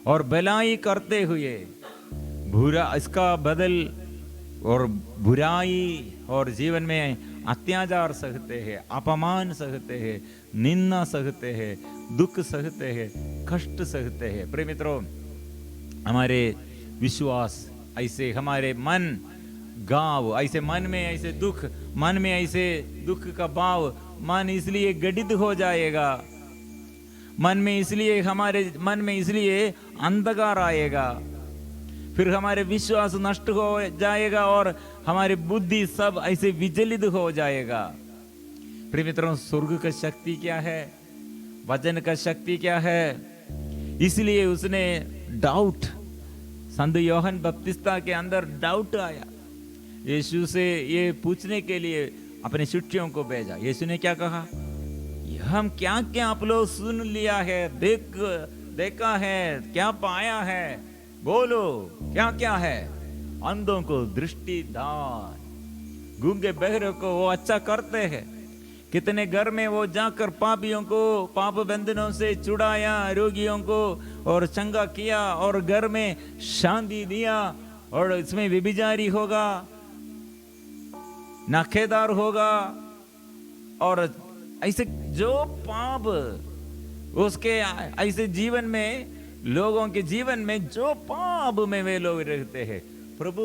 और भलाई करते हुए बुरा इसका बदल, और बुराई और जीवन में अत्याचार सहते हैं, अपमान सहते हैं, निंदा सहते हैं, दुख सहते हैं, कष्ट सहते हैं। प्रिय मित्रों, हमारे विश्वास ऐसे, हमारे मन गाँव ऐसे, मन में ऐसे दुख, मन में ऐसे दुख का भाव, मन इसलिए गठित हो जाएगा, मन में इसलिए, हमारे मन में इसलिए अंधकार आएगा, फिर हमारे विश्वास नष्ट हो जाएगा, और हमारी बुद्धि सब ऐसे विचलित हो जाएगा। प्रिय मित्रों, स्वर्ग का शक्ति क्या है, वचन का शक्ति क्या है? इसलिए उसने डाउट, संत यूहन्ना बपतिस्ता के अंदर डाउट आया, यीशु से ये पूछने के लिए अपने शिष्यों को भेजा। यीशु ने क्या कहा, हम क्या क्या आप लोग सुन लिया है, देखा है, क्या पाया है, बोलो क्या क्या है? अंधों को दृष्टि दान, गूंगे बहरे को वो अच्छा करते हैं, कितने घर में वो जाकर पापियों को पाप बंधनों से छुड़ाया, रोगियों को और चंगा किया, और घर में शांति दिया, और इसमें व्यभिचारी होगा, नाखेदार होगा, और ऐसे जो पाप उसके ऐसे जीवन में, लोगों के जीवन में जो पाप में वे लोग रहते हैं, प्रभु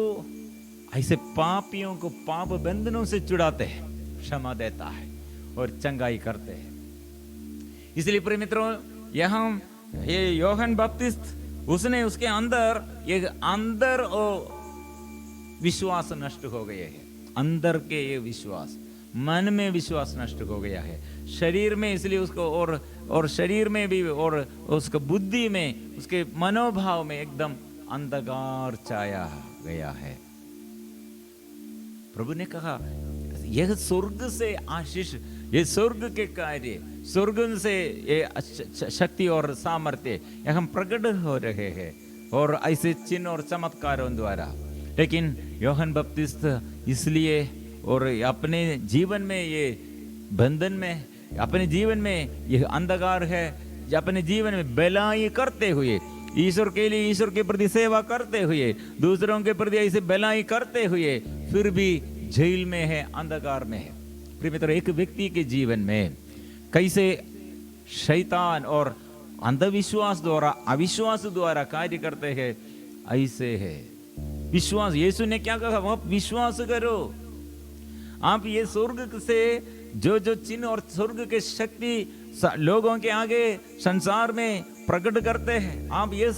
ऐसे पापियों को पाप बंधनों से छुड़ाते हैं, क्षमा देता है और चंगाई करते हैं। इसलिए प्रिय मित्रों, यहाँ ये यूहन्ना बपतिस्त, उसने उसके अंदर ये अंदर विश्वास नष्ट हो गए हैं, अंदर के ये विश्वास, मन में विश्वास नष्ट हो गया है, शरीर में इसलिए उसको, और शरीर में भी, और उसका बुद्धि में, उसके मनोभाव में एकदम अंधकार छाया गया है। प्रभु ने कहा यह स्वर्ग से आशीष, ये स्वर्ग के कार्य, स्वर्ग से ये शक्ति और सामर्थ्य यहाँ प्रकट हो रहे हैं, और ऐसे चिन्ह और चमत्कारों द्वारा। लेकिन यूहन्ना बपतिस्त इसलिए, और अपने जीवन में ये बंधन में, अपने जीवन में यह अंधकार है, अपने जीवन में भलाई करते हुए, ईश्वर के लिए, ईश्वर के प्रति सेवा करते हुए, दूसरों के प्रति ऐसे भलाई करते हुए, फिर भी जेल में है, अंधकार में है। प्रिय मित्रों, एक व्यक्ति के जीवन में कैसे शैतान और अंधविश्वास द्वारा, अविश्वास द्वारा कार्य करते हैं, ऐसे है विश्वास। यीशु ने क्या कहा, वह विश्वास करो, आप ये स्वर्ग से जो जो चिन्ह और स्वर्ग के शक्ति लोगों के आगे संसार में प्रकट करते हैं, आप ये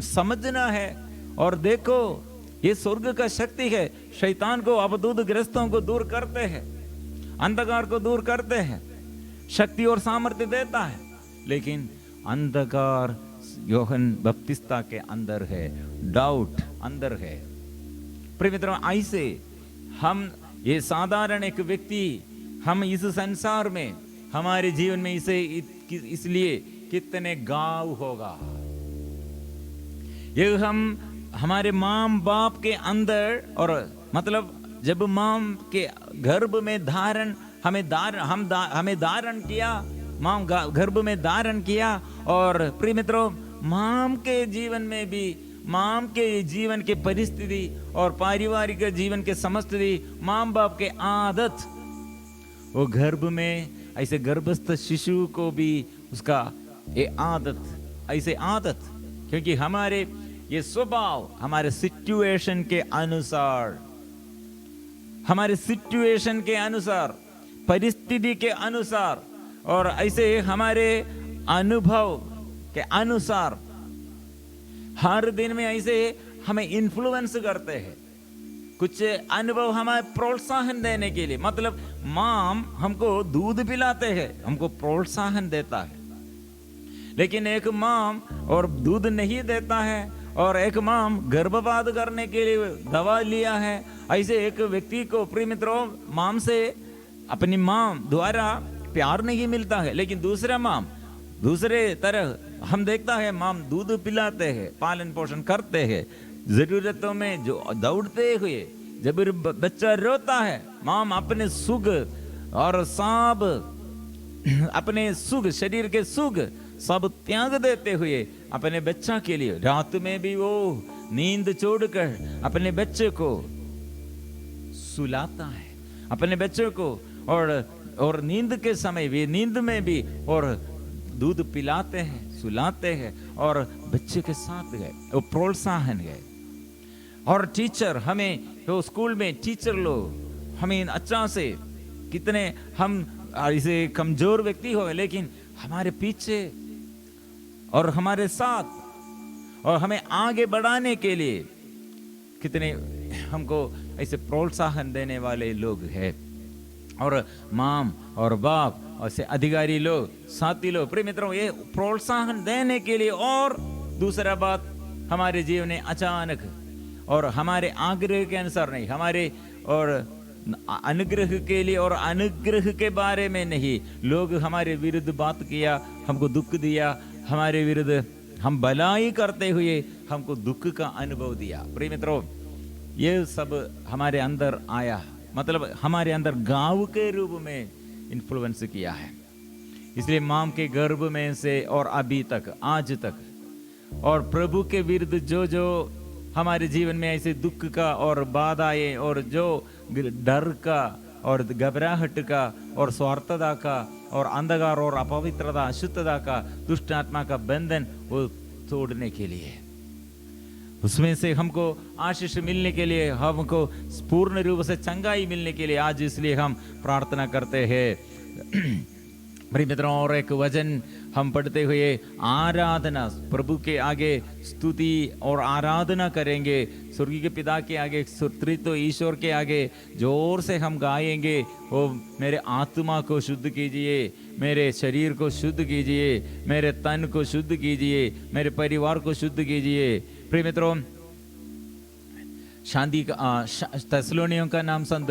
समझना है। और देखो, ये स्वर्ग का शक्ति है, शैतान को, अवधूत ग्रस्तों को दूर करते हैं, अंधकार को दूर करते हैं, शक्ति और सामर्थ्य देता है। लेकिन अंधकार यूहन्ना बपतिस्ता के अंदर है, डाउट अंदर है। प्रिय मित्रों, ऐसे हम ये साधारण एक व्यक्ति, हम इस संसार में, हमारे जीवन में इसे इसलिए कितने गाँव होगा। ये हम हमारे माँ बाप के अंदर, और मतलब जब माँ के गर्भ में धारण हमें धारण किया, माँ गर्भ में धारण किया। और प्रिय मित्रों, माँ के जीवन में भी, माँ के जीवन के परिस्थिति और पारिवारिक जीवन के समस्ती, माँ बाप के आदत, वो गर्भ में ऐसे गर्भस्थ शिशु को भी उसका ये आदत, ऐसे आदत, क्योंकि हमारे ये स्वभाव हमारे सिचुएशन के अनुसार, हमारे सिचुएशन के अनुसार, परिस्थिति के अनुसार, और ऐसे हमारे अनुभव के अनुसार हर दिन में ऐसे हमें इन्फ्लुएंस करते हैं। कुछ अनुभव हमें प्रोत्साहन देने के लिए, मतलब माँ हमको दूध पिलाते हैं, हमको प्रोत्साहन देता है। लेकिन एक माँ और दूध नहीं देता है, और एक माँ गर्भपात करने के लिए दवा लिया है। ऐसे एक व्यक्ति को, प्रिय मित्रों, माँ से, अपनी माँ द्वारा प्यार नहीं मिलता है। लेकिन दूसरा माँ, दूसरे तरह हम देखता है, माँ दूध पिलाते हैं, पालन पोषण करते हैं, जरूरतों में जो दौड़ते हुए, जब बच्चा रोता है, माँ अपने सुख और सब, अपने सुख, शरीर के सुख सब त्याग देते हुए अपने बच्चा के लिए, रात में भी वो नींद छोड़कर अपने बच्चे को सुलाता है, अपने बच्चे को, और नींद के समय भी, नींद में भी, और दूध पिलाते हैं, सुलाते हैं, और बच्चे के साथ गए, वो प्रोत्साहन गए। और टीचर, हमें तो स्कूल में टीचर लोग हमें अच्छा से, कितने हम ऐसे कमजोर व्यक्ति हो, लेकिन हमारे पीछे और हमारे साथ, और हमें आगे बढ़ाने के लिए कितने हमको ऐसे प्रोत्साहन देने वाले लोग हैं। और माम और बाप, ऐसे अधिकारी लोग, साथी लोग, प्रिय मित्रों, ये प्रोत्साहन देने के लिए। और दूसरा बात, हमारे जीवन में अचानक और हमारे आग्रह के अनुसार नहीं, हमारे और अनुग्रह के लिए और अनुग्रह के बारे में नहीं, लोग हमारे विरुद्ध बात किया, हमको दुख दिया, हमारे विरुद्ध हम भलाई करते हुए हमको दुख का अनुभव दिया। प्रिय मित्रों, ये सब हमारे अंदर आया, मतलब हमारे अंदर गाँव के रूप में इन्फ्लुएंस किया है। इसलिए माँ के गर्भ में से और अभी तक, आज तक, और प्रभु के विरुद्ध जो जो हमारे जीवन में ऐसे दुख का और बाधाएं, और जो डर का और घबराहट का और स्वार्थता का और अंधकार और अपवित्रता, अशुद्धता का, दुष्ट आत्मा का बंधन, वो तोड़ने के लिए, उसमें से हमको आशीष मिलने के लिए, हमको पूर्ण रूप से चंगाई मिलने के लिए आज इसलिए हम प्रार्थना करते हैं। मेरे मित्रों, और एक वचन हम पढ़ते हुए आराधना, प्रभु के आगे स्तुति और आराधना करेंगे, स्वर्गीय के पिता के आगे, त्रित्व ईश्वर के आगे जोर से हम गाएंगे, वो मेरे आत्मा को शुद्ध कीजिए, मेरे शरीर को शुद्ध कीजिए, मेरे तन को शुद्ध कीजिए, मेरे परिवार को शुद्ध कीजिए। प्रिय मित्रों, शांति का तेसलोनियों का नाम संत,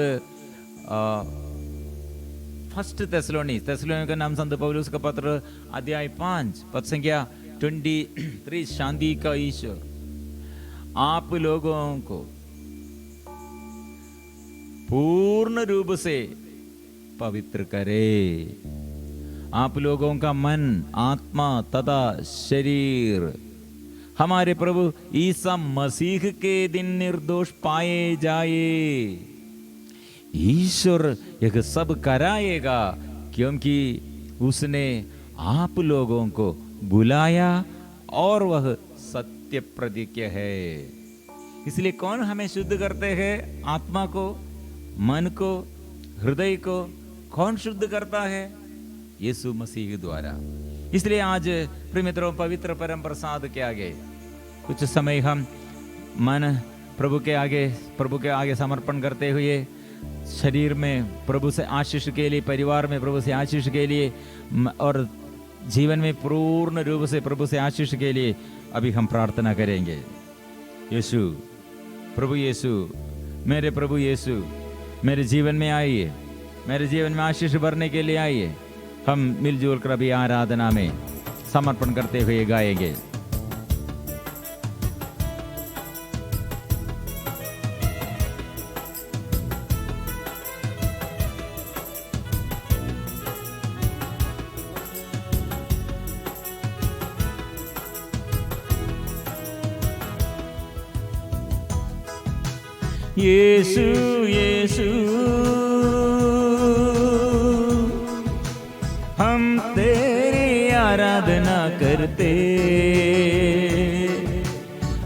फर्स्ट तेसलोनियों का नाम संत पौलुस का पत्र, अध्याय 5 पद संख्या 23, शांति का ईश्वर आप लोगों को पूर्ण रूप से पवित्र करे, आप लोगों का मन, आत्मा तथा शरीर हमारे प्रभु ईसा मसीह के दिन निर्दोष पाए जाए। ईश्वर यह सब कराएगा क्योंकि उसने आप लोगों को बुलाया और वह सत्य प्रतिज्ञ है। इसलिए कौन हमें शुद्ध करते हैं? आत्मा को, मन को हृदय को कौन शुद्ध करता है? यीशु मसीह के द्वारा। इसलिए आज प्रिय मित्रों, पवित्र परम प्रसाद के आगे कुछ समय हम मन प्रभु के आगे समर्पण करते हुए, शरीर में प्रभु से आशीष के लिए, परिवार में प्रभु से आशीष के लिए और जीवन में पूर्ण रूप से प्रभु से आशीष के लिए अभी हम प्रार्थना करेंगे। यीशु, प्रभु यीशु, मेरे प्रभु यीशु, मेरे जीवन में आइए, मेरे जीवन में आशीष भरने के लिए आइए। हम मिलजुल कर अभी आराधना में समर्पण करते हुए गाएंगे। यीशु यीशु हम तेरी आराधना करते,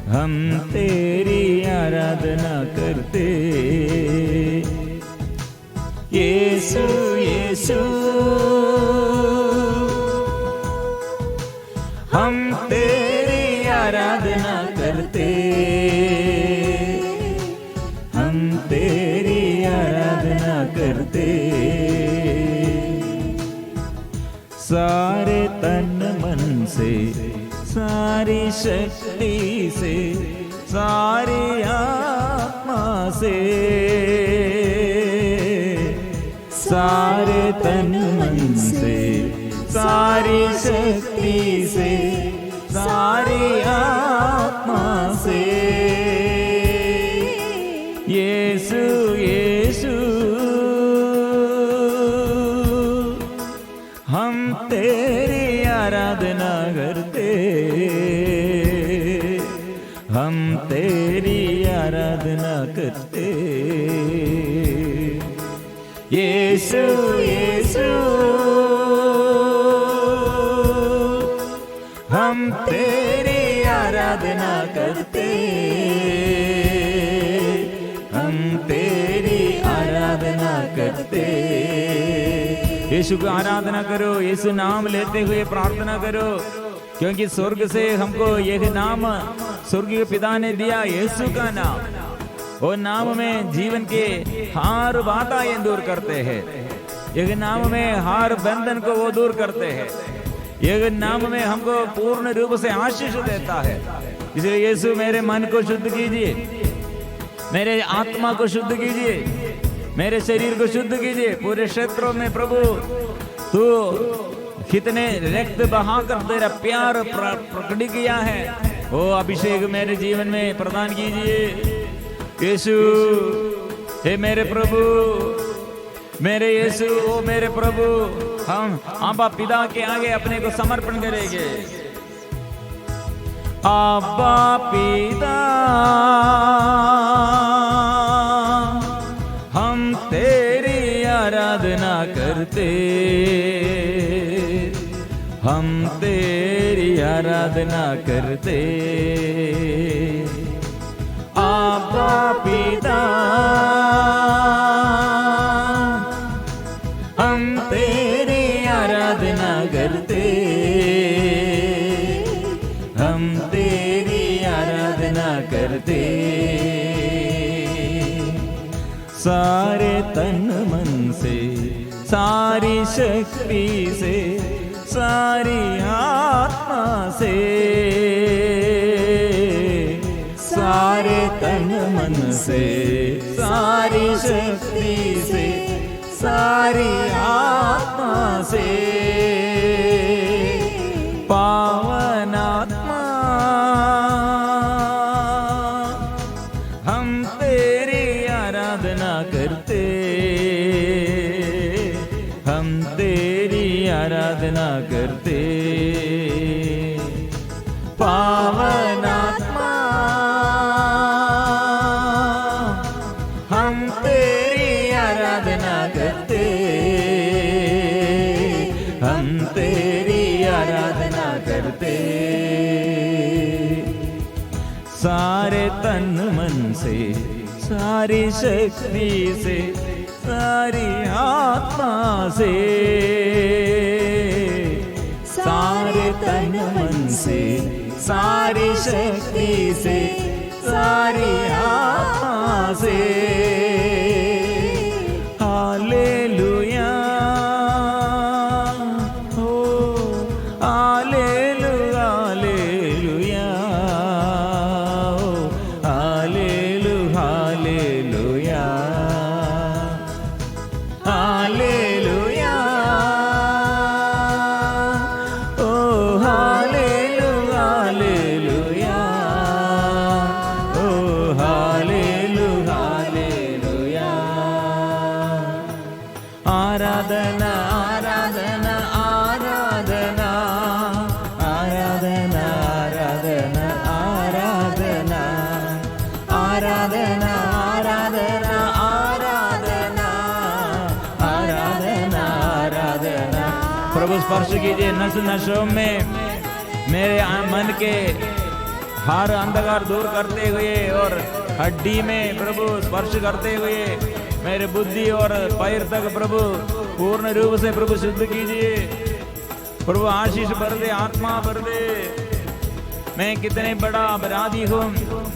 हम तेरी आराधना करते। यीशु यीशु हम तेरी आराधना करते, हम तेरी आराधना करते। सारे तन मन से, सारी शक्ति से, सारी आत्मा से, सारे तन मन से, सारी शक्ति से, सारी आत्मा से। यीशु यीशु हम तेरी आराधना करते, हम तेरी आराधना करते। यीशु यीशु हम तेरी आराधना करते, हम तेरी आराधना करते। यीशु की आराधना करो, यीशु नाम लेते हुए प्रार्थना करो, क्योंकि स्वर्ग से हमको यह नाम स्वर्गीय पिता ने दिया, यीशु का नाम। वो नाम में जीवन के हर बाधाएं दूर करते हैं, यह नाम में हर बंधन को वो दूर करते हैं, यह नाम में हमको पूर्ण रूप से आशीष देता है। इसलिए यीशु मेरे मन को शुद्ध कीजिए, मेरे आत्मा को शुद्ध कीजिए, मेरे शरीर को शुद्ध कीजिए। पूरे क्षेत्रों में प्रभु तू कितने रक्त बहाकर तेरा प्यार प्रकट किया है, वो अभिषेक मेरे जीवन में प्रदान कीजिए। यीशु हे मेरे प्रभु, मेरे यीशु, ओ मेरे प्रभु, हम आबा पिता के आगे अपने को समर्पण करेंगे। आबा पिता हम तेरी आराधना करते, हम तेरी आराधना करते। आबा पिता हम तेरी आराधना करते, हम तेरी आराधना करते। सारे तन मन से, सारी शक्ति से, सारी आत्मा से, सारे तन मन से, सारी शक्ति से, सारी आत्मा से। पावन आत्मा हम तेरी आराधना करते, हम तेरी आराधना करते। पावन आत्मा हम तेरी आराधना करते, हम तेरी आराधना करते। सारे तन मन से, सारी शक्ति से, सारी आत्मा से, सारे तन मन से, सारी शक्ति से, सारी आत्मा से। हालेलुया, हो हालेलुया, हालेलुया, हो हालेलुया, हालेलुया, हालेलुया, ओ हालेलुया, हालेलुया, ओ हालेलुया, हालेलुया। आराधना, आराधना, आराधना, आराधना, आराधना, आराधना, आराधना, आराधना, आराधना, आराधना, आराधना। प्रभु स्पर्श कीजिए नस नसों में, मेरे मन के हर अंधकार दूर करते हुए और हड्डी में प्रभु स्पर्श करते हुए मेरे बुद्धि और पैर तक प्रभु पूर्ण रूप से प्रभु शुद्ध कीजिए। प्रभु आशीष भर दे, आत्मा भर दे। मैं कितने बड़ा अपराधी हूँ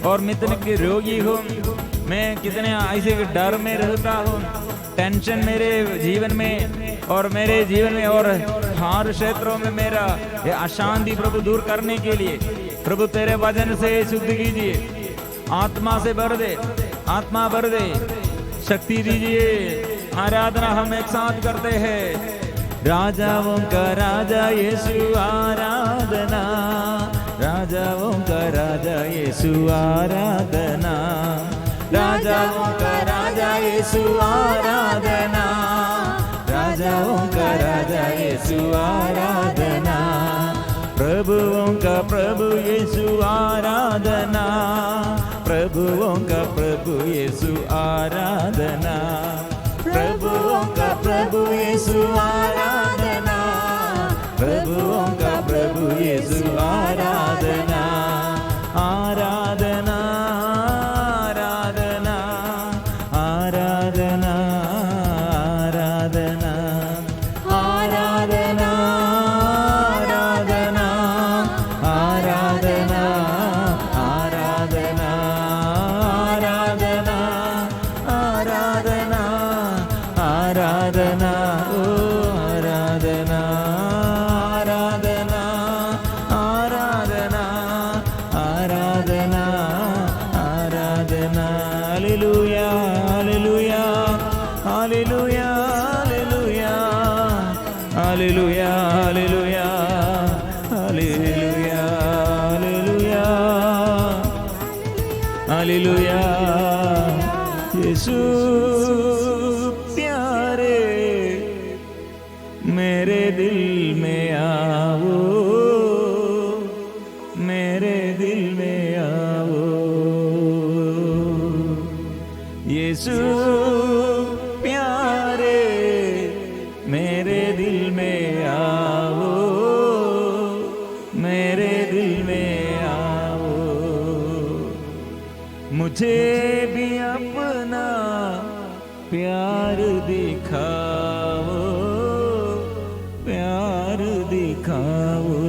और मैं कितने रोगी हूँ, मैं कितने ऐसे डर में रहता हूँ, टेंशन मेरे जीवन में और मेरे जीवन में और हर क्षेत्रों में मेरा ये अशांति प्रभु दूर करने के लिए प्रभु तेरे वचन से शुद्ध कीजिए। आत्मा से भर दे, आत्मा भर दे, शक्ति दीजिए। आराधना हम एक साथ करते हैं। राजाओं का राजा यीशु आराधना, राजाओं का राजा यीशु आराधना, राजाओं का राजा यीशु आराधना, राजाओं का राजा यीशु आराधना, प्रभुओं का प्रभु यीशु आराधना, प्रभुओं का प्रभु यीशु आराधना, प्रभुओं का प्रभु यीशु आराधना, प्रभुओं का प्रभु यीशु आराधना, आराधना, आराधना, आराधना, आराधना, आराधना, आराधना, आराधना, आराधना, आराधना, आराधना, ओ आराधना, आराधना, आराधना, आराधना, आराधना। Hallelujah, hallelujah, hallelujah, hallelujah, hallelujah, hallelujah, hallelujah, hallelujah. Yeshu प्यारे मेरे दिल में आओ, मेरे दिल में आओ। यीशु प्यारे मेरे दिल में आओ, मेरे दिल में आओ। मुझे भी अपना प्यार दिखाओ, प्यार दिखाओ।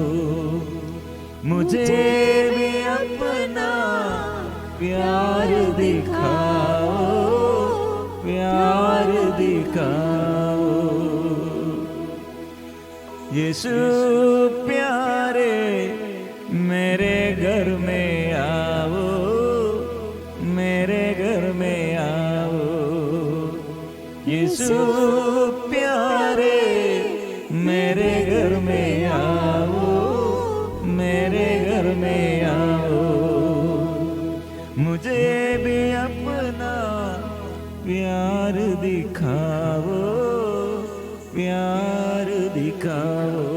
मुझे भी अपना प्यार दिखाओ, प्यार दिखाओ। यीशु प्यारे मेरे घर में आओ, मेरे घर में आओ। यीशु प्यारे मेरे घर में आओ, मेरे घर में आओ। मुझे भी अपना प्यार दिखाओ, प्यार दिखाओ।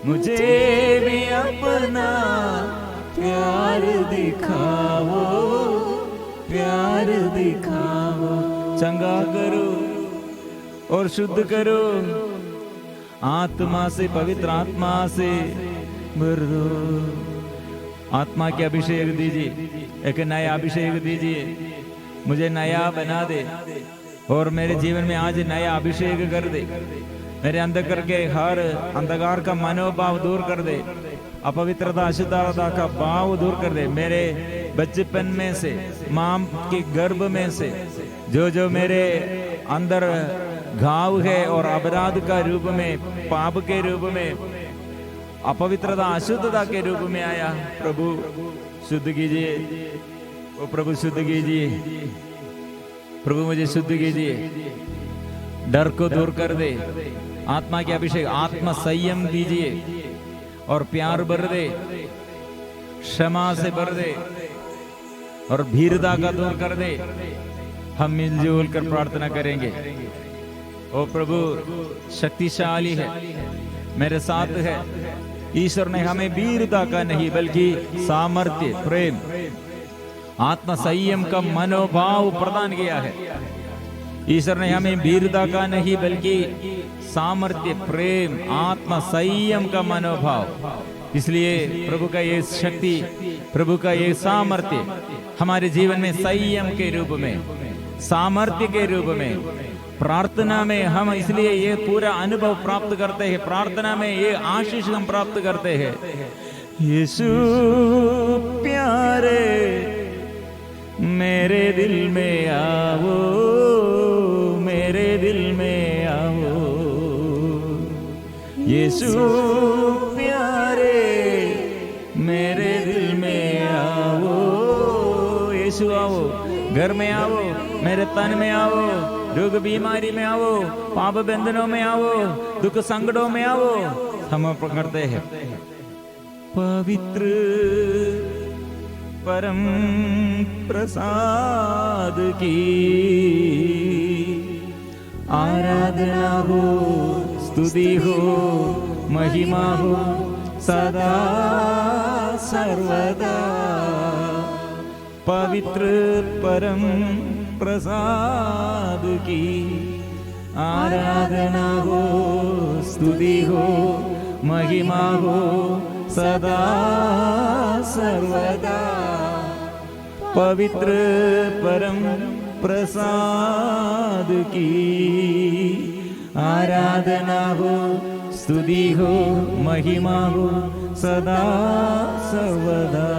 मुझे भी अपना प्यार दिखाओ, प्यार दिखाओ। चंगा करो और शुद्ध करो, आत्मा से, पवित्र आत्मा से भर दो। आत्मा के अभिषेक दीजिए, एक नया अभिषेक दीजिए। मुझे नया बना दे, और मेरे जीवन में आज नया अभिषेक कर दे। मेरे अंदर करके हर अंधकार का मनोभाव दूर कर दे, अपवित्रता अशुद्धता का भाव दूर कर दे। मेरे बचपन में से, मां के गर्भ में से जो जो मेरे अंदर घाव है और अपराध का रूप में, पाप के रूप में, अपवित्रता अशुद्धता के रूप में आया, प्रभु शुद्ध कीजिए। ओ प्रभु शुद्ध कीजिए, प्रभु मुझे शुद्ध कीजिए। डर को दूर कर दे, आत्मा के अभिषेक, आत्मा संयम दीजिए और प्यार भर दे, क्षमा से भर दे और भीरता का दूर कर दे। हम मिलजुल कर प्रार्थना करेंगे। ओ प्रभु शक्तिशाली है, मेरे साथ है। ईश्वर ने हमें वीरता का नहीं बल्कि सामर्थ्य, प्रेम, आत्मा संयम का मनोभाव प्रदान किया है। ईश्वर ने हमें वीरता का नहीं बल्कि सामर्थ्य, प्रेम, आत्मा संयम का मनोभाव। इसलिए प्रभु का ये शक्ति, प्रभु का ये सामर्थ्य हमारे जीवन में संयम के रूप में, सामर्थ्य के रूप में, प्रार्थना में हम इसलिए ये पूरा अनुभव प्राप्त करते हैं। प्रार्थना में ये आशीष हम प्राप्त करते हैं। यीशु प्यारे मेरे दिल में आओ, मेरे दिल में आओ। यीशु प्यारे मेरे दिल में आओ। यीशु आओ, घर में आओ, मेरे तन में आओ, रोग बीमारी में आओ, पाप बंधनों में आओ, दुख संकटों में आओ। हम पकड़ते हैं। पवित्र परम प्रसाद की आराधना हो, स्तुति हो, महिमा हो सदा सर्वदा। पवित्र परम प्रसाद की आराधना हो, स्तुति हो, महिमा हो सदा सर्वदा। पवित्र परम प्रसाद की आराधना हो, स्तुति हो, महिमा हो सदा सर्वदा।